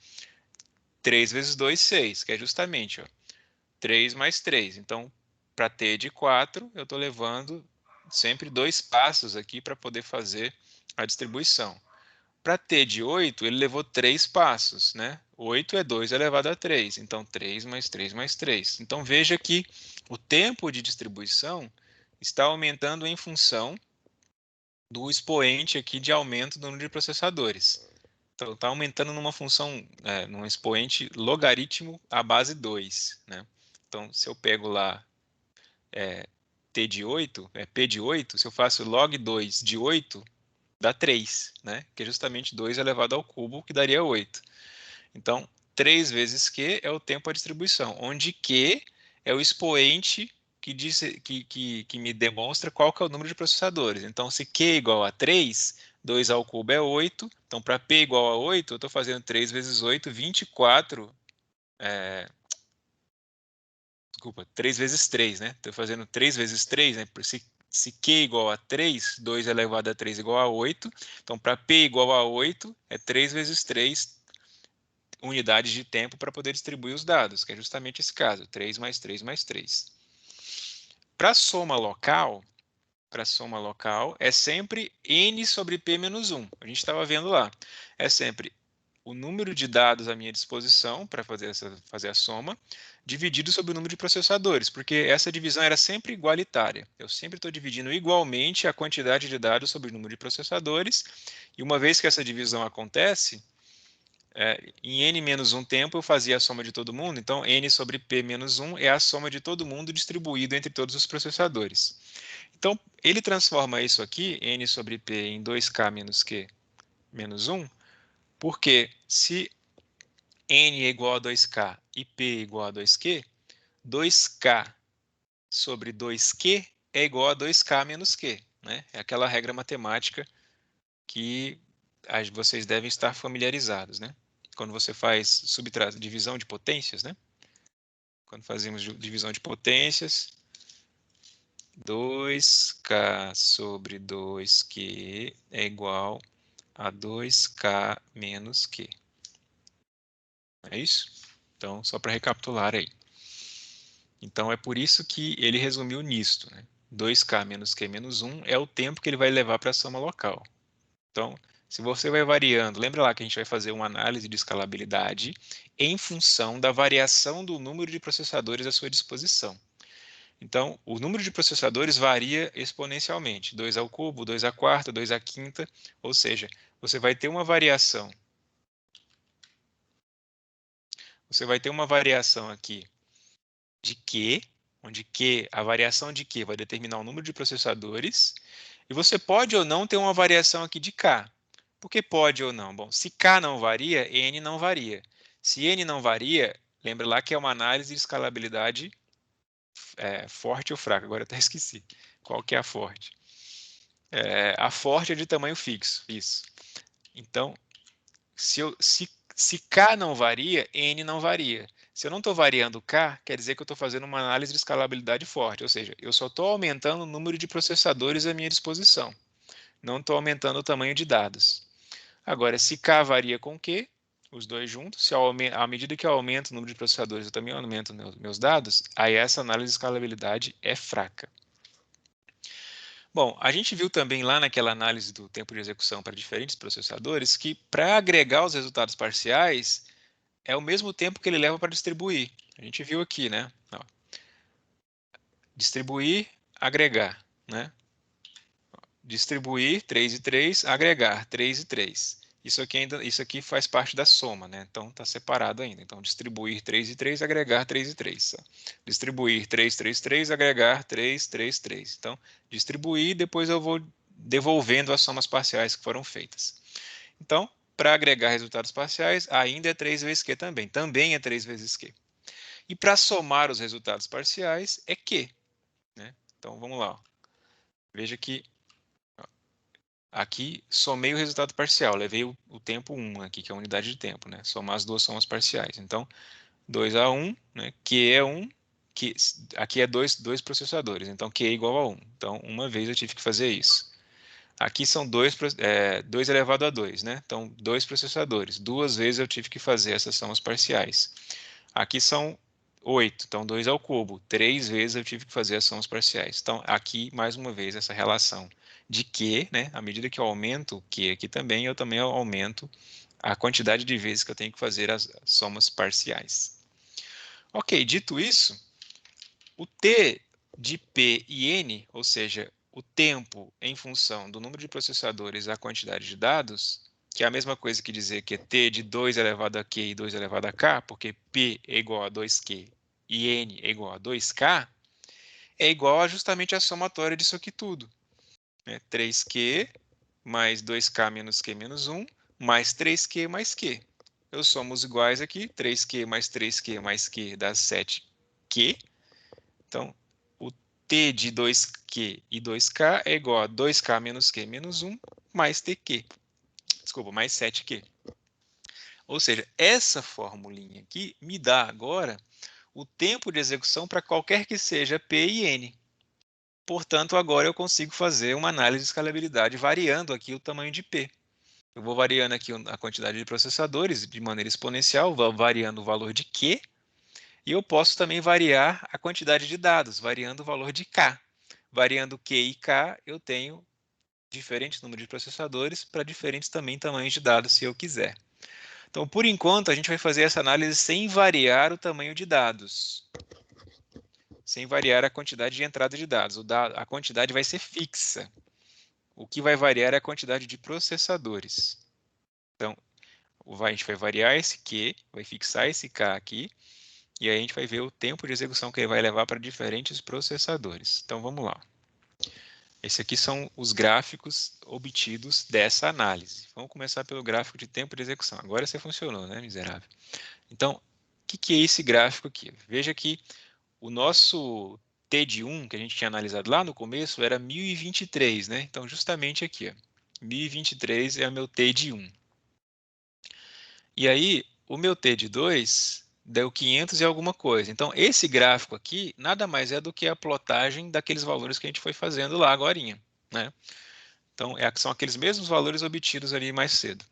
3 vezes 2, 6, que é justamente 3 mais 3. Então, para T de 4, eu estou levando sempre 2 passos aqui para poder fazer a distribuição. Para T de 8, ele levou 3 passos, né? 8 é 2 elevado a 3, então 3 mais 3 mais 3. Então veja que o tempo de distribuição está aumentando em função do expoente aqui de aumento do número de processadores. Então está aumentando numa função, num expoente logaritmo à base 2, né? Então se eu pego lá T de 8, P de 8, se eu faço log 2 de 8, dá 3, né? Que é justamente 2 elevado ao cubo, que daria 8. Então, 3 vezes Q é o tempo à distribuição, onde Q é o expoente que me demonstra qual que é o número de processadores. Então, se Q é igual a 3, 2 ao cubo é 8. Então, para P igual a 8, eu estou fazendo 3 vezes 8, 24. Desculpa, 3 vezes 3, né? Estou fazendo 3 vezes 3, né? Se Q igual a 3, 2 elevado a 3 igual a 8. Então, para P igual a 8, é 3 vezes 3 unidades de tempo para poder distribuir os dados, que é justamente esse caso, 3 mais 3 mais 3. Para a soma local, é sempre n sobre p menos 1. A gente estava vendo lá. É sempre o número de dados à minha disposição para fazer a soma, dividido sobre o número de processadores, porque essa divisão era sempre igualitária. Eu sempre estou dividindo igualmente a quantidade de dados sobre o número de processadores, e uma vez que essa divisão acontece, em n menos 1 tempo eu fazia a soma de todo mundo, então n sobre p menos 1 é a soma de todo mundo distribuído entre todos os processadores. Então, ele transforma isso aqui, n sobre p, em 2k menos q menos 1, porque se n é igual a 2k e p é igual a 2q, 2k sobre 2q é igual a 2k menos q. Né? É aquela regra matemática que vocês devem estar familiarizados. Né? Quando você faz divisão de potências, né? Quando fazemos divisão de potências, 2k sobre 2q é igual a 2k menos q. É isso? Então, só para recapitular aí. Então, é por isso que ele resumiu nisto. Né? 2k menos q menos 1 é o tempo que ele vai levar para a soma local. Então, se você vai variando, lembra lá que a gente vai fazer uma análise de escalabilidade em função da variação do número de processadores à sua disposição. Então, o número de processadores varia exponencialmente, 2 ao cubo, 2 à quarta, 2 à quinta, ou seja, você vai ter uma variação. Você vai ter uma variação aqui de Q, onde Q, a variação de Q vai determinar o número de processadores, e você pode ou não ter uma variação aqui de K. Por que pode ou não? Bom, se K não varia, N não varia. Se N não varia, lembra lá que é uma análise de escalabilidade forte ou fraca. Agora eu até esqueci. Qual que é a forte? A forte é de tamanho fixo, isso. Então, se K não varia, N não varia. Se eu não estou variando K, quer dizer que eu estou fazendo uma análise de escalabilidade forte, ou seja, eu só estou aumentando o número de processadores à minha disposição. Não estou aumentando o tamanho de dados. Agora, se K varia com Q, os dois juntos. Se à medida que eu aumento o número de processadores, eu também aumento meus dados, aí essa análise de escalabilidade é fraca. Bom, a gente viu também lá naquela análise do tempo de execução para diferentes processadores que para agregar os resultados parciais é o mesmo tempo que ele leva para distribuir. A gente viu aqui, né? Ó, distribuir, agregar, né? Distribuir 3 e 3, agregar 3 e 3. Isso aqui faz parte da soma, né? Então está separado ainda. Então distribuir 3 e 3, agregar 3 e 3. Distribuir 3, 3, 3, agregar 3, 3, 3. Então distribuir, depois eu vou devolvendo as somas parciais que foram feitas. Então, para agregar resultados parciais, ainda é 3 vezes Q também. Também é 3 vezes Q. E para somar os resultados parciais é Q, né? Então vamos lá. Veja que aqui somei o resultado parcial, levei o tempo 1 aqui, que é a unidade de tempo, né? Somar as duas somas parciais. Então, 2 a 1, né? Q é 1, aqui é dois processadores, então Q é igual a 1. Então, uma vez eu tive que fazer isso. Aqui são 2 elevado a 2, né? Então, 2 processadores. Duas vezes eu tive que fazer essas somas parciais. Aqui são 8, então 2 ao cubo. 3 vezes eu tive que fazer as somas parciais. Então, aqui, mais uma vez, essa relação de Q, né? À medida que eu aumento o Q aqui também, eu também aumento a quantidade de vezes que eu tenho que fazer as somas parciais. Ok, dito isso, o T de P e N, ou seja, o tempo em função do número de processadores à quantidade de dados, que é a mesma coisa que dizer que é T de 2 elevado a Q e 2 elevado a K, porque P é igual a 2Q e N é igual a 2K, é igual a justamente a somatória disso aqui tudo. Né? 3Q mais 2K menos Q menos 1, mais 3Q mais Q. Eu somo os iguais aqui, 3Q mais 3Q mais Q dá 7Q. Então, o T de 2Q e 2K é igual a 2K menos Q menos 1 mais TQ. Desculpa, mais 7Q. Ou seja, essa formulinha aqui me dá agora o tempo de execução para qualquer que seja P e N. Portanto, agora eu consigo fazer uma análise de escalabilidade variando aqui o tamanho de P. Eu vou variando aqui a quantidade de processadores de maneira exponencial, variando o valor de Q, e eu posso também variar a quantidade de dados, variando o valor de K. Variando Q e K, eu tenho diferentes números de processadores para diferentes também tamanhos de dados, se eu quiser. Então, por enquanto, a gente vai fazer essa análise sem variar o tamanho de dados, sem variar a quantidade de entrada de dados. A quantidade vai ser fixa. O que vai variar é a quantidade de processadores. Então, a gente vai variar esse Q, vai fixar esse K aqui, e aí a gente vai ver o tempo de execução que ele vai levar para diferentes processadores. Então, vamos lá. Esses aqui são os gráficos obtidos dessa análise. Vamos começar pelo gráfico de tempo de execução. Agora você funcionou, né, miserável? Então, o que é esse gráfico aqui? Veja que o nosso T de 1, que a gente tinha analisado lá no começo, era 1023, né? Então, justamente aqui, ó, 1023 é o meu T de 1. E aí, o meu T de 2 deu 500 e alguma coisa. Então, esse gráfico aqui nada mais é do que a plotagem daqueles valores que a gente foi fazendo lá agorinha, né? Então, são aqueles mesmos valores obtidos ali mais cedo.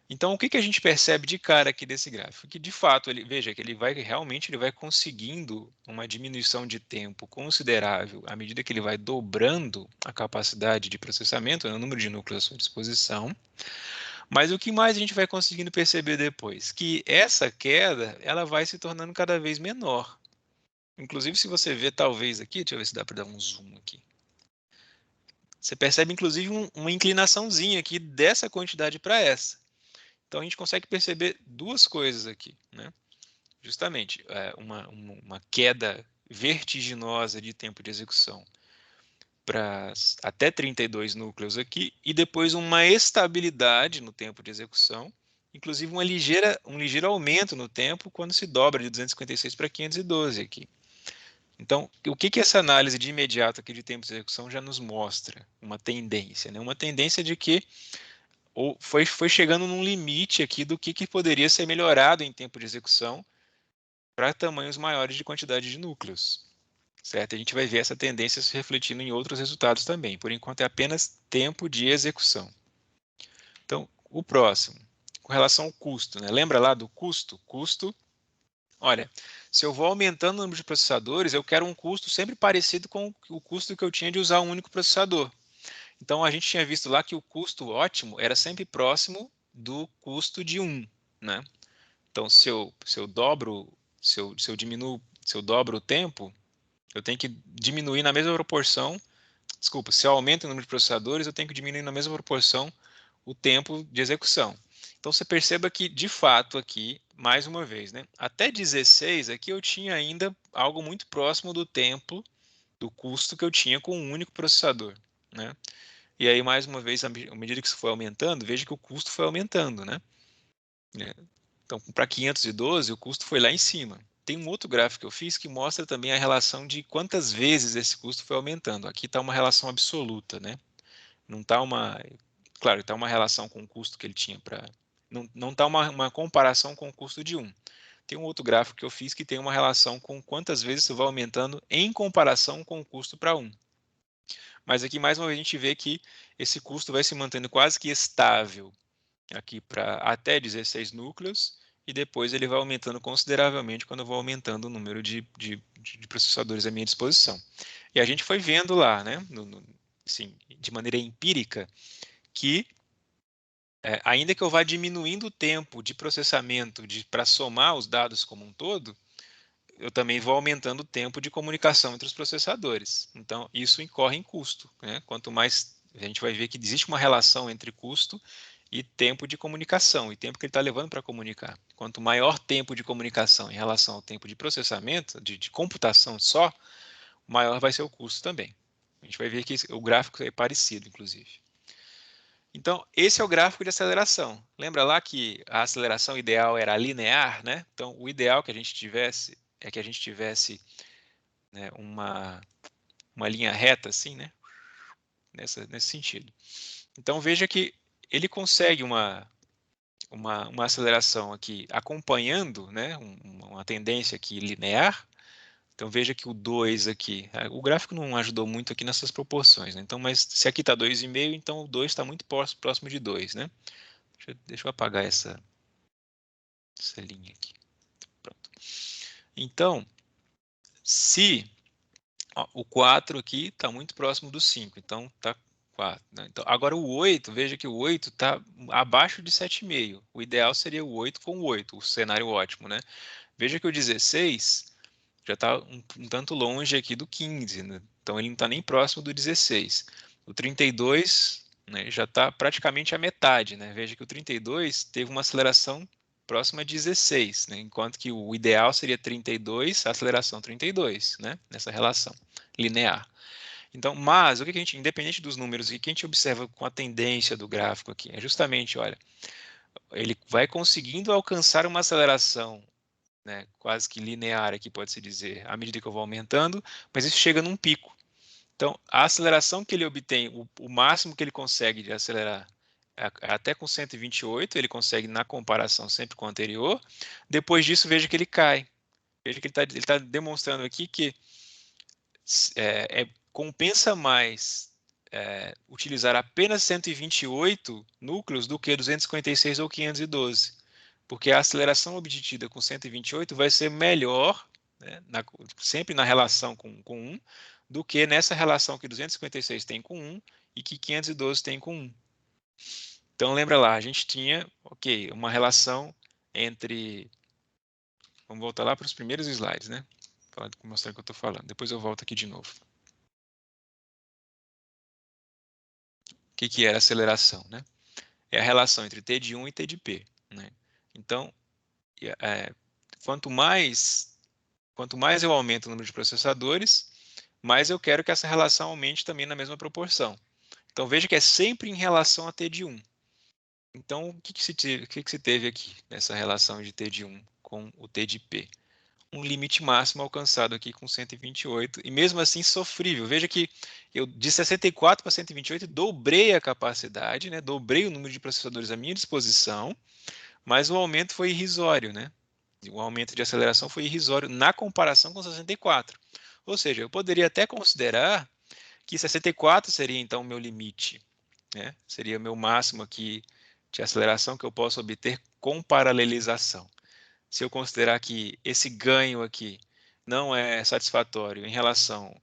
Então, o que a gente percebe de cara aqui desse gráfico? Que, de fato, veja que ele vai conseguindo uma diminuição de tempo considerável à medida que ele vai dobrando a capacidade de processamento, né, o número de núcleos à sua disposição. Mas o que mais a gente vai conseguindo perceber depois? Que essa queda ela vai se tornando cada vez menor. Inclusive, se você ver, talvez aqui, deixa eu ver se dá para dar um zoom aqui. Você percebe, inclusive, uma inclinaçãozinha aqui dessa quantidade para essa. Então, a gente consegue perceber duas coisas aqui, né? Justamente, uma queda vertiginosa de tempo de execução para até 32 núcleos aqui, e depois uma estabilidade no tempo de execução, inclusive um ligeiro aumento no tempo quando se dobra de 256 para 512 aqui. Então, o que essa análise de imediato aqui de tempo de execução já nos mostra? Uma tendência, né? Uma tendência de que foi chegando num limite aqui do que poderia ser melhorado em tempo de execução para tamanhos maiores de quantidade de núcleos. Certo? A gente vai ver essa tendência se refletindo em outros resultados também. Por enquanto é apenas tempo de execução. Então, o próximo. com relação ao custo, né? Lembra lá do custo? Custo, olha, se eu vou aumentando o número de processadores, eu quero um custo sempre parecido com o custo que eu tinha de usar um único processador. Então, a gente tinha visto lá que o custo ótimo era sempre próximo do custo de 1, né? Então, se eu dobro, se eu diminuo, se eu dobro o tempo, eu tenho que diminuir na mesma proporção. Desculpa, se eu aumento o número de processadores, eu tenho que diminuir na mesma proporção o tempo de execução. Então, você perceba que, de fato, aqui, mais uma vez, né, até 16, aqui eu tinha ainda algo muito próximo do tempo, do custo que eu tinha com um único processador, né? E aí, mais uma vez, à medida que isso foi aumentando, veja que o custo foi aumentando, né? Então, para 512, o custo foi lá em cima. Tem um outro gráfico que eu fiz que mostra também a relação de quantas vezes esse custo foi aumentando. Aqui está uma relação absoluta, né? Não está uma... Claro, está uma relação com o custo que ele tinha para... Não está uma comparação com o custo de 1. Tem um outro gráfico que eu fiz que tem uma relação com quantas vezes isso vai aumentando em comparação com o custo para 1. Mas aqui, mais uma vez, a gente vê que esse custo vai se mantendo quase que estável aqui para até 16 núcleos, e depois ele vai aumentando consideravelmente quando eu vou aumentando o número de processadores à minha disposição. E a gente foi vendo lá, né, assim, de maneira empírica, que ainda que eu vá diminuindo o tempo de processamento para somar os dados como um todo, eu também vou aumentando o tempo de comunicação entre os processadores. Então, isso incorre em custo, né? Quanto mais a gente vai ver que existe uma relação entre custo e tempo de comunicação, e tempo que ele está levando para comunicar. Quanto maior tempo de comunicação em relação ao tempo de processamento, de computação só, maior vai ser o custo também. A gente vai ver que o gráfico é parecido, inclusive. Então, esse é o gráfico de aceleração. Lembra lá que a aceleração ideal era linear, né? Então, o ideal que a gente tivesse é que a gente tivesse, né, uma linha reta assim, né? Nesse sentido. Então, veja que ele consegue uma aceleração aqui acompanhando, né, uma tendência aqui linear. Então veja que o 2 aqui, o gráfico não ajudou muito aqui nessas proporções, né? Então, mas se aqui está 2,5, então o 2 está muito próximo de 2, né? Deixa eu apagar essa linha aqui. Pronto. Então, se ó, o 4 aqui está muito próximo do 5, então está 4. Né? Então, agora o 8, veja que o 8 está abaixo de 7,5. O ideal seria o 8 com o 8, o cenário ótimo, né? Veja que o 16 já está um tanto longe aqui do 15, né? Então ele não está nem próximo do 16. O 32, né, já está praticamente a metade, né? Veja que o 32 teve uma aceleração próxima a 16, né? Enquanto que o ideal seria 32, aceleração 32, né? Nessa relação linear. Então, mas o que a gente, independente dos números, o que a gente observa com a tendência do gráfico aqui é justamente, olha, ele vai conseguindo alcançar uma aceleração, né, quase que linear aqui, pode-se dizer, à medida que eu vou aumentando, mas isso chega num pico. Então, a aceleração que ele obtém, o máximo que ele consegue de acelerar, até com 128, ele consegue na comparação sempre com o anterior. Depois disso, veja que ele cai. Veja que ele tá demonstrando aqui que compensa mais utilizar apenas 128 núcleos do que 256 ou 512. Porque a aceleração obtida com 128 vai ser melhor, né, sempre na relação com 1, do que nessa relação que 256 tem com 1 e que 512 tem com 1. Então, lembra lá, a gente tinha, ok, uma relação entre... Vamos voltar lá para os primeiros slides, né? Para mostrar o que eu estou falando. Depois eu volto aqui de novo. O que era aceleração, né? É a relação entre T de 1 e T de P, né? Então, é, quanto mais eu aumento o número de processadores, mais eu quero que essa relação aumente também na mesma proporção. Então, veja que é sempre em relação a T de 1. Então, o que se teve aqui nessa relação de T de 1 com o T de P? Um limite máximo alcançado aqui com 128, e mesmo assim sofrível. Veja que eu de 64 para 128 dobrei a capacidade, né? Dobrei o número de processadores à minha disposição, mas o aumento foi irrisório, né? O aumento de aceleração foi irrisório na comparação com 64. Ou seja, eu poderia até considerar que 64 seria então o meu limite, né? Seria o meu máximo aqui de aceleração que eu posso obter com paralelização. Se eu considerar que esse ganho aqui não é satisfatório em relação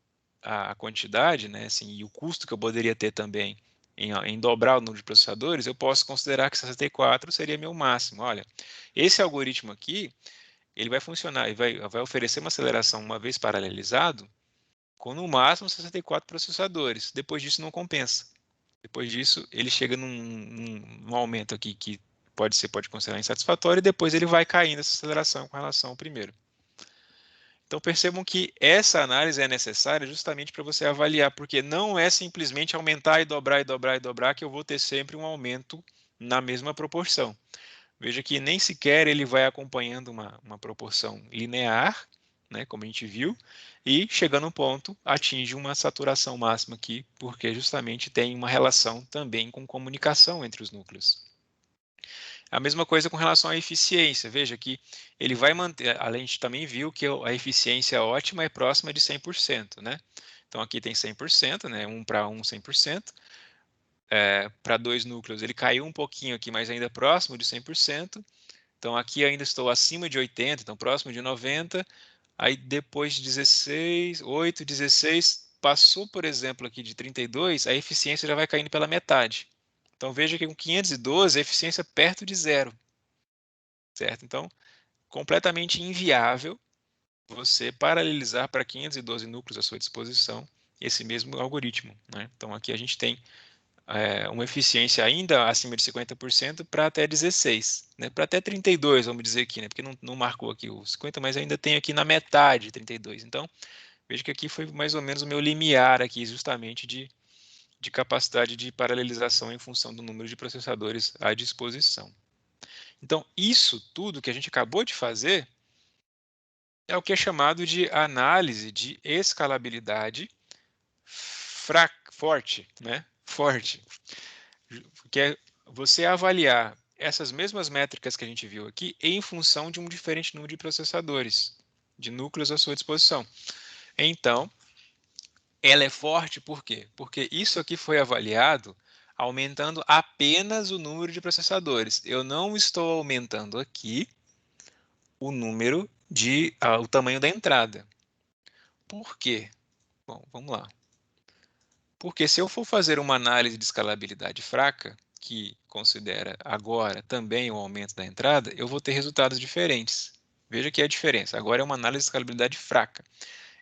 à quantidade, né, assim, e o custo que eu poderia ter também em dobrar o número de processadores, eu posso considerar que 64 seria meu máximo. Olha, esse algoritmo aqui, ele vai funcionar e vai oferecer uma aceleração uma vez paralelizado com no máximo 64 processadores. Depois disso não compensa. Depois disso ele chega num aumento aqui que pode considerar insatisfatório e depois ele vai caindo essa aceleração com relação ao primeiro. Então percebam que essa análise é necessária justamente para você avaliar, porque não é simplesmente aumentar e dobrar e dobrar e dobrar que eu vou ter sempre um aumento na mesma proporção. Veja que nem sequer ele vai acompanhando uma proporção linear, né, como a gente viu, e chegando a um ponto, atinge uma saturação máxima aqui, porque justamente tem uma relação também com comunicação entre os núcleos. A mesma coisa com relação à eficiência. Veja que ele vai manter, a gente também viu que a eficiência ótima é próxima de 100%, né? Então aqui tem 100%, né? 1 para 1, 100%. Para dois núcleos ele caiu um pouquinho aqui, mas ainda próximo de 100%. Então aqui ainda estou acima de 80, então próximo de 90. Aí depois de 16, 8, 16, passou, por exemplo, aqui de 32, a eficiência já vai caindo pela metade. Então veja que com 512 a eficiência é perto de zero, certo? Então, completamente inviável você paralelizar para 512 núcleos à sua disposição esse mesmo algoritmo, né? Então aqui a gente tem uma eficiência ainda acima de 50% para até 16, né? Para até 32, vamos dizer aqui, né? Porque não marcou aqui os 50, mas ainda tem aqui na metade 32. Então, veja que aqui foi mais ou menos o meu limiar aqui, justamente de capacidade de paralelização em função do número de processadores à disposição. Então, isso tudo que a gente acabou de fazer é o que é chamado de análise de escalabilidade forte, né? Forte, que é você avaliar essas mesmas métricas que a gente viu aqui em função de um diferente número de processadores, de núcleos à sua disposição. Então, ela é forte por quê? Porque isso aqui foi avaliado aumentando apenas o número de processadores. Eu não estou aumentando aqui o número o tamanho da entrada. Por quê? Bom, vamos lá. Porque se eu for fazer uma análise de escalabilidade fraca, que considera agora também o aumento da entrada, eu vou ter resultados diferentes. Veja que é a diferença. Agora é uma análise de escalabilidade fraca.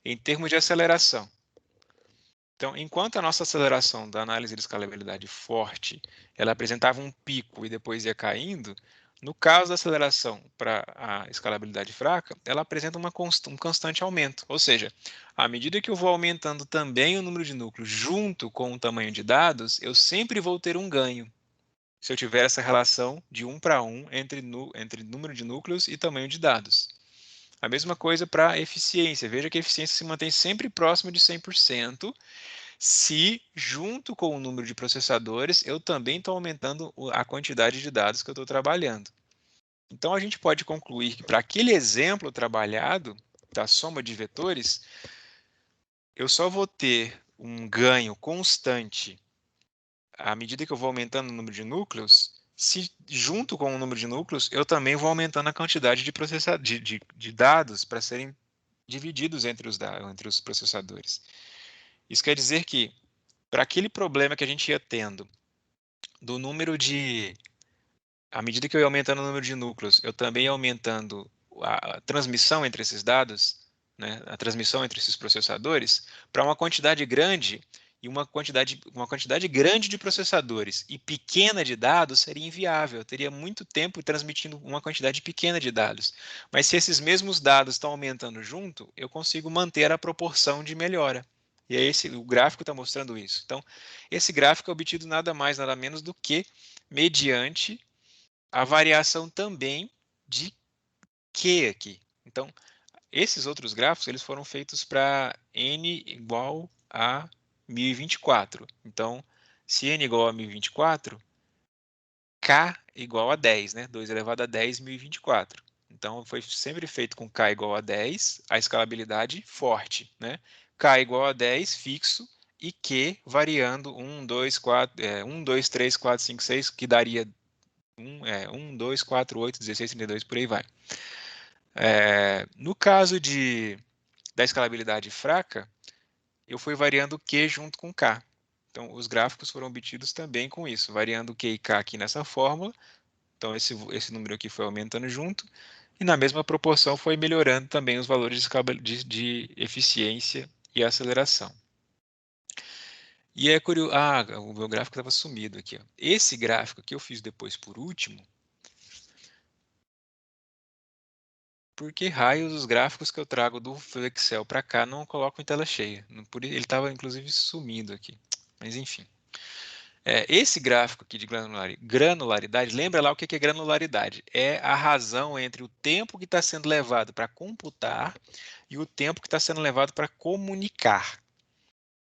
Em termos de aceleração. Então, enquanto a nossa aceleração da análise de escalabilidade forte, ela apresentava um pico e depois ia caindo, no caso da aceleração para a escalabilidade fraca, ela apresenta um constante aumento. Ou seja, à medida que eu vou aumentando também o número de núcleos junto com o tamanho de dados, eu sempre vou ter um ganho. Se eu tiver essa relação de 1 para 1 entre número de núcleos e tamanho de dados. A mesma coisa para a eficiência. Veja que a eficiência se mantém sempre próximo de 100%, se, junto com o número de processadores, eu também estou aumentando a quantidade de dados que eu estou trabalhando. Então, a gente pode concluir que para aquele exemplo trabalhado da soma de vetores, eu só vou ter um ganho constante à medida que eu vou aumentando o número de núcleos, se junto com o número de núcleos, eu também vou aumentando a quantidade de dados para serem divididos entre os processadores. Isso quer dizer que, para aquele problema que a gente ia tendo, do número à medida que eu ia aumentando o número de núcleos, eu também ia aumentando a transmissão entre esses dados, né, a transmissão entre esses processadores, para uma quantidade grande e uma quantidade grande de processadores e pequena de dados seria inviável. Eu teria muito tempo transmitindo uma quantidade pequena de dados. Mas se esses mesmos dados estão aumentando junto, eu consigo manter a proporção de melhora. E aí o gráfico está mostrando isso. Então, esse gráfico é obtido nada mais, nada menos do que mediante a variação também de Q aqui. Então, esses outros gráficos eles foram feitos para n igual a 1024. Então, se n igual a 1024, K igual a 10, né? 2 elevado a 10, 1024. Então, foi sempre feito com K igual a 10, a escalabilidade forte, né? K igual a 10, fixo, e Q variando 1, 2, 4, 1, 2, 3, 4, 5, 6, que daria 1, 2, 4, 8, 16, 32, por aí vai. No caso da escalabilidade fraca, eu fui variando Q junto com K. Então, os gráficos foram obtidos também com isso, variando Q e K aqui nessa fórmula. Então, esse número aqui foi aumentando junto. E na mesma proporção foi melhorando também os valores de eficiência e aceleração. E é curioso. O meu gráfico estava sumido aqui. Ó. Esse gráfico que eu fiz depois por último. Por que raios os gráficos que eu trago do Excel para cá não colocam em tela cheia? Ele estava inclusive sumindo aqui. Mas enfim. Esse gráfico aqui de granularidade, lembra lá o que é granularidade? É a razão entre o tempo que está sendo levado para computar e o tempo que está sendo levado para comunicar.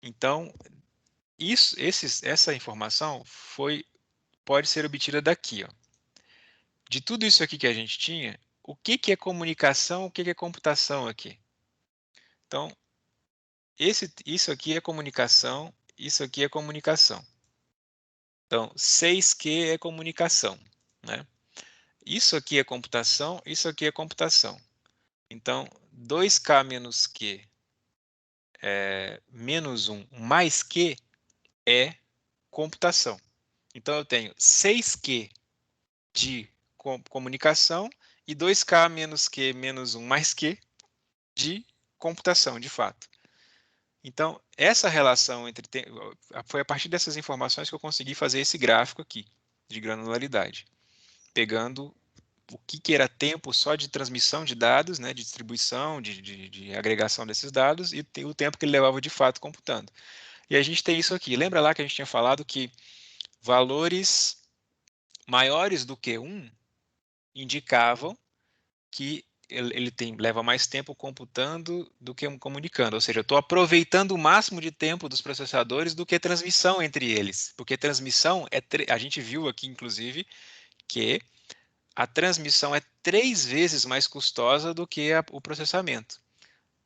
Então, essa informação pode ser obtida daqui. Ó. De tudo isso aqui que a gente tinha, o que é comunicação, o que é computação aqui? Então, isso aqui é comunicação, isso aqui é comunicação. Então, 6Q é comunicação, né? Isso aqui é computação, isso aqui é computação. Então, 2K menos Q menos 1 mais Q é computação. Então, eu tenho 6Q de comunicação e 2K menos Q menos 1 mais Q de computação, de fato. Então, essa relação foi a partir dessas informações que eu consegui fazer esse gráfico aqui, de granularidade, pegando o que era tempo só de transmissão de dados, né, de distribuição, de agregação desses dados, e o tempo que ele levava de fato computando. E a gente tem isso aqui. Lembra lá que a gente tinha falado que valores maiores do que 1 indicavam que ele leva mais tempo computando do que comunicando. Ou seja, eu estou aproveitando o máximo de tempo dos processadores do que transmissão entre eles. Porque transmissão, a gente viu aqui, inclusive, que a transmissão é 3 vezes mais custosa do que o processamento.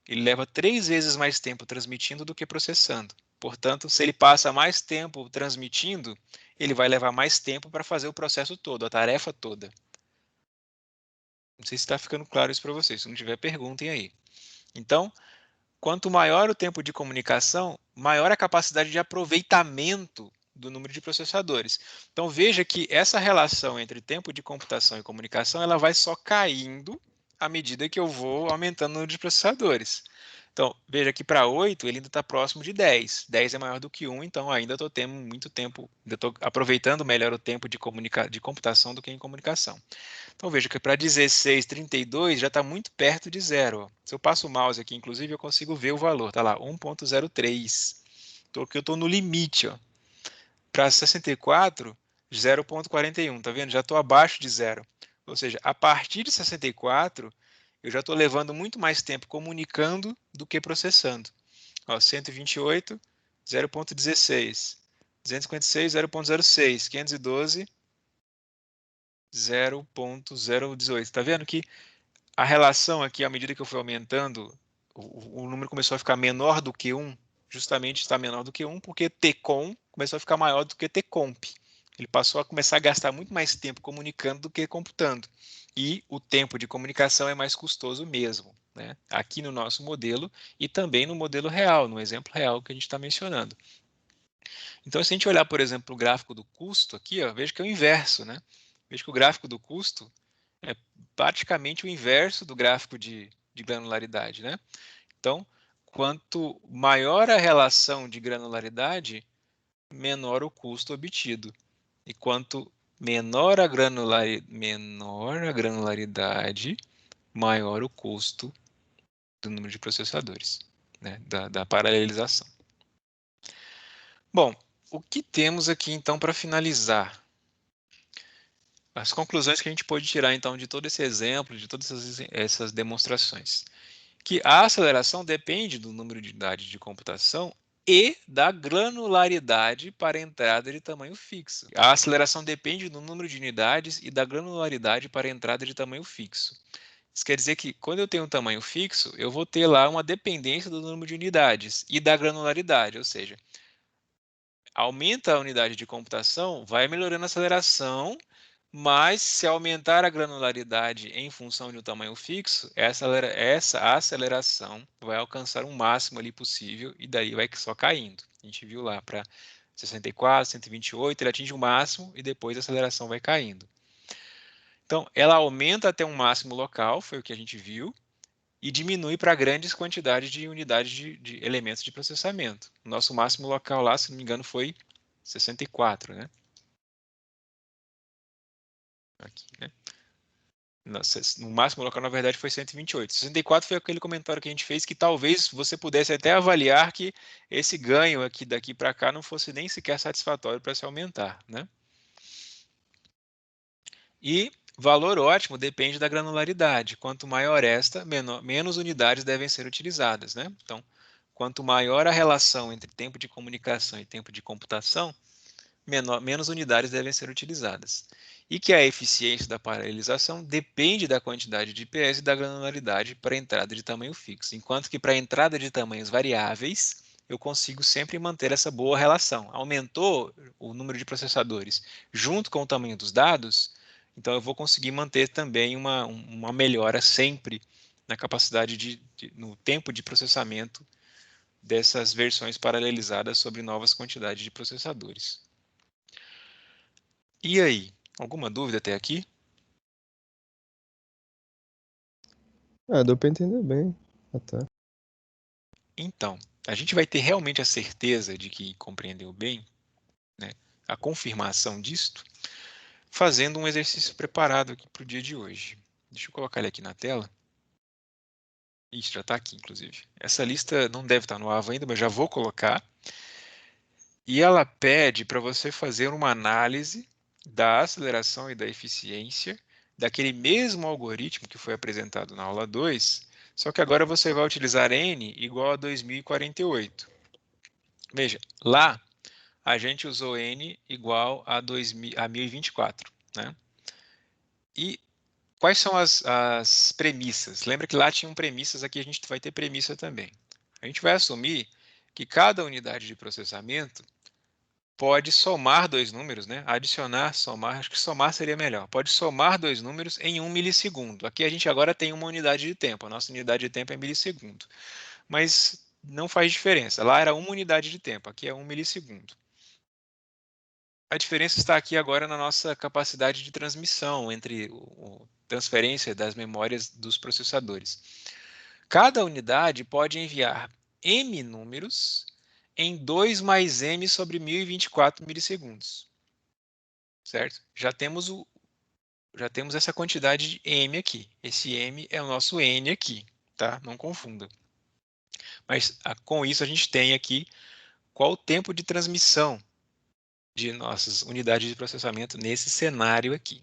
Ele leva 3 vezes mais tempo transmitindo do que processando. Portanto, se ele passa mais tempo transmitindo, ele vai levar mais tempo para fazer o processo todo, a tarefa toda. Não sei se está ficando claro isso para vocês. Se não tiver, perguntem aí. Então, quanto maior o tempo de comunicação, maior a capacidade de aproveitamento do número de processadores. Então, veja que essa relação entre tempo de computação e comunicação ela vai só caindo à medida que eu vou aumentando o número de processadores. Então, veja que para 8 ele ainda está próximo de 10. 10 é maior do que 1, então ainda estou tendo muito tempo, ainda estou aproveitando melhor o tempo de computação do que em comunicação. Então veja que para 16, 32 já está muito perto de zero. Se eu passo o mouse aqui, inclusive, eu consigo ver o valor. Está lá, 1.03. Porque eu estou no limite. Para 64, 0.41. Está vendo? Já estou abaixo de zero. Ou seja, a partir de 64, eu já estou levando muito mais tempo comunicando do que processando. 128, 0.16. 256, 0.06. 512, 0.018. Está vendo que a relação aqui, à medida que eu fui aumentando, o número começou a ficar menor do que 1, justamente está menor do que 1, porque tcon começou a ficar maior do que tcomp. Ele passou a começar a gastar muito mais tempo comunicando do que computando. E o tempo de comunicação é mais custoso mesmo, né? Aqui no nosso modelo e também no modelo real, no exemplo real que a gente está mencionando. Então, se a gente olhar, por exemplo, o gráfico do custo aqui, ó, veja que é o inverso, né? Veja que o gráfico do custo é praticamente o inverso do gráfico de granularidade, né? Então, quanto maior a relação de granularidade, menor o custo obtido. E quanto menor a granularidade, maior o custo do número de processadores, né? da paralelização. Bom, o que temos aqui então para finalizar? As conclusões que a gente pode tirar então de todo esse exemplo, de todas essas demonstrações. Que a aceleração depende do número de unidades de computação e da granularidade para entrada de tamanho fixo. A aceleração depende do número de unidades e da granularidade para entrada de tamanho fixo. Isso quer dizer que quando eu tenho um tamanho fixo, eu vou ter lá uma dependência do número de unidades e da granularidade, ou seja, aumenta a unidade de computação, vai melhorando a aceleração, Mas, se aumentar a granularidade em função de um tamanho fixo, essa aceleração vai alcançar um máximo ali possível e daí vai só caindo. A gente viu lá para 64, 128, ele atinge o máximo e depois a aceleração vai caindo. Então, ela aumenta até um máximo local, foi o que a gente viu, e diminui para grandes quantidades de unidades de elementos de processamento. O nosso máximo local lá, se não me engano, foi 64, né? Aqui, né? No máximo local, na verdade, foi 128. 64 foi aquele comentário que a gente fez que talvez você pudesse até avaliar que esse ganho aqui daqui para cá não fosse nem sequer satisfatório para se aumentar, né? E valor ótimo depende da granularidade. Quanto maior esta, menos unidades devem ser utilizadas, né? Então, quanto maior a relação entre tempo de comunicação e tempo de computação, menos unidades devem ser utilizadas. E que a eficiência da paralelização depende da quantidade de IPS e da granularidade para entrada de tamanho fixo, enquanto que para entrada de tamanhos variáveis, eu consigo sempre manter essa boa relação. Aumentou o número de processadores junto com o tamanho dos dados, então eu vou conseguir manter também uma melhora sempre na capacidade no tempo de processamento dessas versões paralelizadas sobre novas quantidades de processadores. E aí, alguma dúvida até aqui? Deu pra entender bem, até. Então, a gente vai ter realmente a certeza de que compreendeu bem, né, a confirmação disto, fazendo um exercício preparado aqui para o dia de hoje. Deixa eu colocar ele aqui na tela. Isso, já está aqui, inclusive. Essa lista não deve estar no AVA ainda, mas já vou colocar. E ela pede para você fazer uma análise da aceleração e da eficiência daquele mesmo algoritmo que foi apresentado na aula 2, só que agora você vai utilizar n igual a 2048. Veja, lá a gente usou n igual a 1024, né? E quais são as premissas? Lembra que lá tinham premissas, aqui a gente vai ter premissa também. A gente vai assumir que cada unidade de processamento pode somar dois números, né? Adicionar, somar, acho que somar seria melhor. Pode somar dois números em 1 milissegundo. Aqui a gente agora tem uma unidade de tempo. A nossa unidade de tempo é milissegundo. Mas não faz diferença. Lá era uma unidade de tempo, aqui é 1 milissegundo. A diferença está aqui agora na nossa capacidade de transmissão entre transferência das memórias dos processadores. Cada unidade pode enviar m números em 2 mais m sobre 1024 milissegundos. Certo? Já temos essa quantidade de m aqui. Esse m é o nosso n aqui, tá? Não confunda. Mas com isso a gente tem aqui qual o tempo de transmissão de nossas unidades de processamento nesse cenário aqui.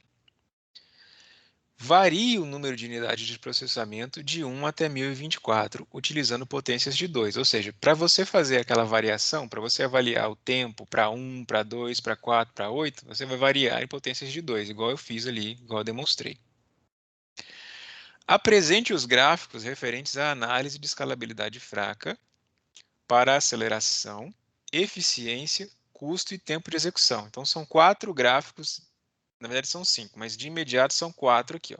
Varia o número de unidades de processamento de 1 até 1024, utilizando potências de 2. Ou seja, para você fazer aquela variação, para você avaliar o tempo para 1, para 2, para 4, para 8, você vai variar em potências de 2, igual eu fiz ali, igual eu demonstrei. Apresente os gráficos referentes à análise de escalabilidade fraca para aceleração, eficiência, custo e tempo de execução. Então, são 4 gráficos, na verdade são 5, mas de imediato são 4 aqui. Ó.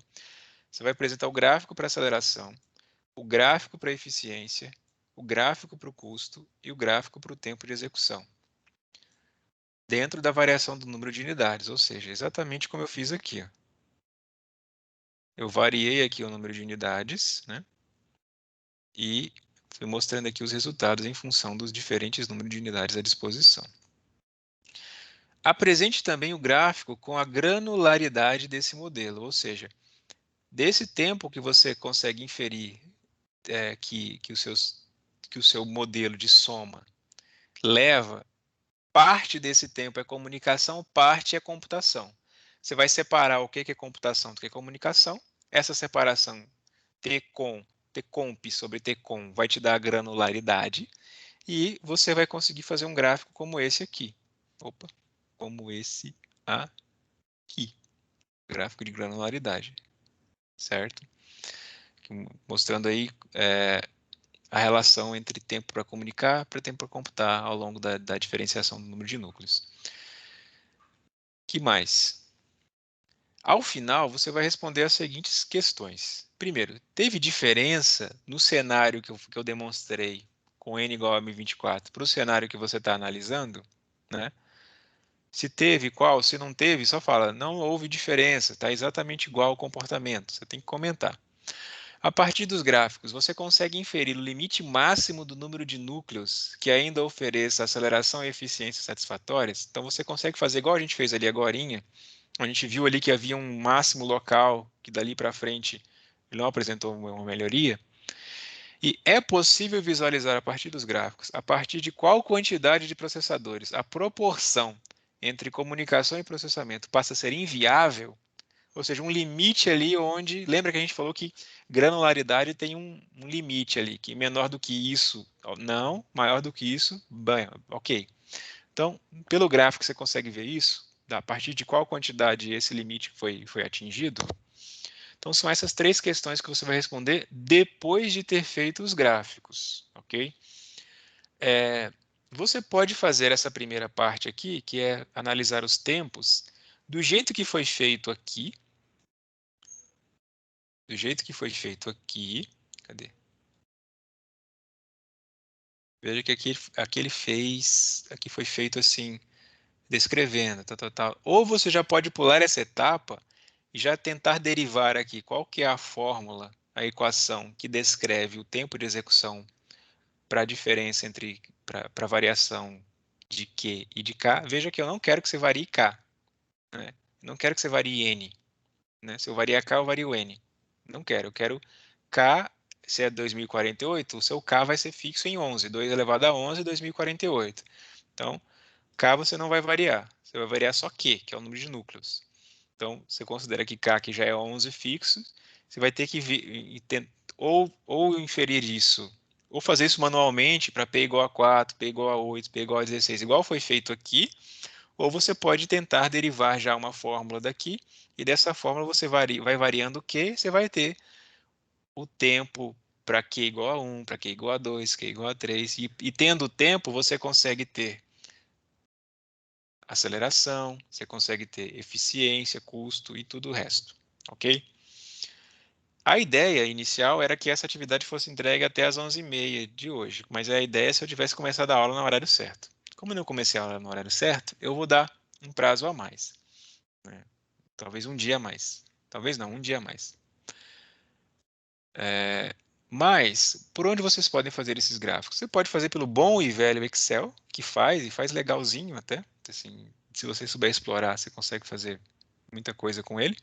Você vai apresentar o gráfico para aceleração, o gráfico para eficiência, o gráfico para o custo e o gráfico para o tempo de execução. Dentro da variação do número de unidades, ou seja, exatamente como eu fiz aqui. Ó. Eu variei aqui o número de unidades, né? E fui mostrando aqui os resultados em função dos diferentes números de unidades à disposição. Apresente também o gráfico com a granularidade desse modelo, ou seja, desse tempo que você consegue inferir que o seu modelo de soma leva, parte desse tempo é comunicação, parte é computação. Você vai separar o que é computação do que é comunicação. Essa separação Tcomp sobre Tcom vai te dar a granularidade e você vai conseguir fazer um gráfico como esse aqui. Opa, como esse aqui. Gráfico de granularidade, certo? Mostrando aí a relação entre tempo para comunicar para tempo para computar ao longo da diferenciação do número de núcleos. Que mais? Ao final, você vai responder as seguintes questões. Primeiro, teve diferença no cenário que eu demonstrei com n igual a 1024 para o cenário que você está analisando? Né? Se teve, qual? Se não teve, só fala, não houve diferença, está exatamente igual o comportamento. Você tem que comentar. A partir dos gráficos, você consegue inferir o limite máximo do número de núcleos que ainda ofereça aceleração e eficiência satisfatórias. Então, você consegue fazer igual a gente fez ali agorinha. A gente viu ali que havia um máximo local que dali para frente ele não apresentou uma melhoria. E é possível visualizar a partir dos gráficos, a partir de qual quantidade de processadores a proporção entre comunicação e processamento passa a ser inviável, ou seja, um limite ali onde, lembra que a gente falou que granularidade tem um limite ali, que menor do que isso, não, maior do que isso, bem, ok. Então, pelo gráfico você consegue ver isso, a partir de qual quantidade esse limite foi atingido. Então, são essas três questões que você vai responder depois de ter feito os gráficos, ok? Você pode fazer essa primeira parte aqui, que é analisar os tempos, do jeito que foi feito aqui. Do jeito que foi feito aqui. Cadê? Veja que aqui ele fez, aqui foi feito assim, descrevendo, tal, tal, tal. Ou você já pode pular essa etapa e já tentar derivar aqui qual que é a fórmula, a equação que descreve o tempo de execução para a diferença entre, para a variação de Q e de K. Veja que eu não quero que você varie K, né? Não quero que você varie N, né? Se eu variar K, eu vario N. Não quero, eu quero K, se é 2048, o seu K vai ser fixo em 11, 2 elevado a 11, 2048. Então, K você não vai variar, você vai variar só Q, que é o número de núcleos. Então, você considera que K que já é 11 fixo, você vai ter que ou inferir isso, ou fazer isso manualmente para P igual a 4, P igual a 8, P igual a 16, igual foi feito aqui, ou você pode tentar derivar já uma fórmula daqui, e dessa fórmula você vai variando o Q, você vai ter o tempo para Q igual a 1, para Q igual a 2, Q igual a 3, e tendo o tempo, você consegue ter aceleração, você consegue ter eficiência, custo e tudo o resto, ok? A ideia inicial era que essa atividade fosse entregue até às 11h30 de hoje, mas a ideia é se eu tivesse começado a aula no horário certo. Como eu não comecei a aula no horário certo, eu vou dar um prazo a mais, né? Talvez um dia a mais. Talvez não, um dia a mais. Mas, por onde vocês podem fazer esses gráficos? Você pode fazer pelo bom e velho Excel, que faz, e faz legalzinho até. Assim, se você souber explorar, você consegue fazer muita coisa com ele.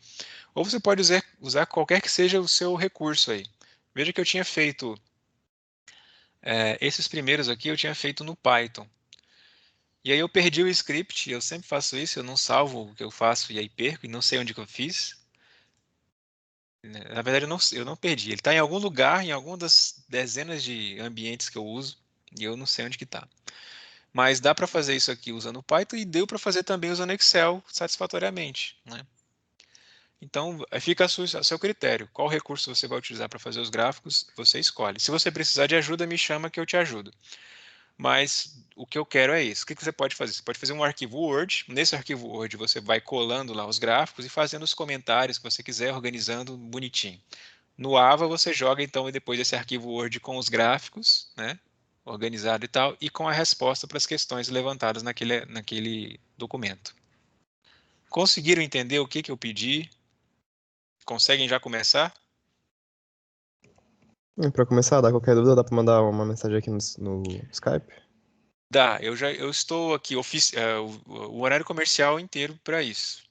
Ou você pode usar qualquer que seja o seu recurso aí. Veja que eu tinha feito, esses primeiros aqui eu tinha feito no Python. E aí eu perdi o script, eu sempre faço isso, eu não salvo o que eu faço e aí perco, e não sei onde que eu fiz. Na verdade, eu não perdi. Ele está em algum lugar, em alguma das dezenas de ambientes que eu uso, e eu não sei onde que está. Mas dá para fazer isso aqui usando o Python e deu para fazer também usando Excel satisfatoriamente, né? Então, fica a seu critério. Qual recurso você vai utilizar para fazer os gráficos, você escolhe. Se você precisar de ajuda, me chama que eu te ajudo. Mas o que eu quero é isso. O que você pode fazer? Você pode fazer um arquivo Word. Nesse arquivo Word, você vai colando lá os gráficos e fazendo os comentários que você quiser, organizando bonitinho. No Ava, você joga, então, depois esse arquivo Word com os gráficos, né? Organizado e tal, e com a resposta para as questões levantadas naquele documento. Conseguiram entender o que eu pedi? Conseguem já começar? Pra começar, dá qualquer dúvida, dá pra mandar uma mensagem aqui no Skype? Dá, eu estou aqui, o horário comercial inteiro para isso,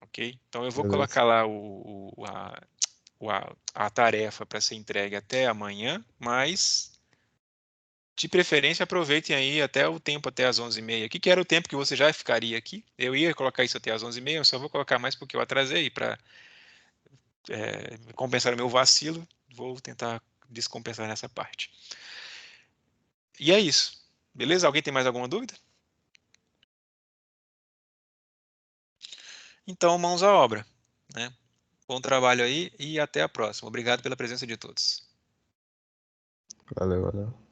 ok? Então eu vou Beleza. colocar lá a tarefa para ser entregue até amanhã, mas de preferência aproveitem aí até o tempo, até as 11h30. Que era o tempo que você já ficaria aqui? Eu ia colocar isso até as 11h30, eu só vou colocar mais porque eu atrasei para compensar o meu vacilo. Vou tentar descompensar nessa parte. E é isso. Beleza? Alguém tem mais alguma dúvida? Então, mãos à obra, né? Bom trabalho aí e até a próxima. Obrigado pela presença de todos. Valeu, valeu.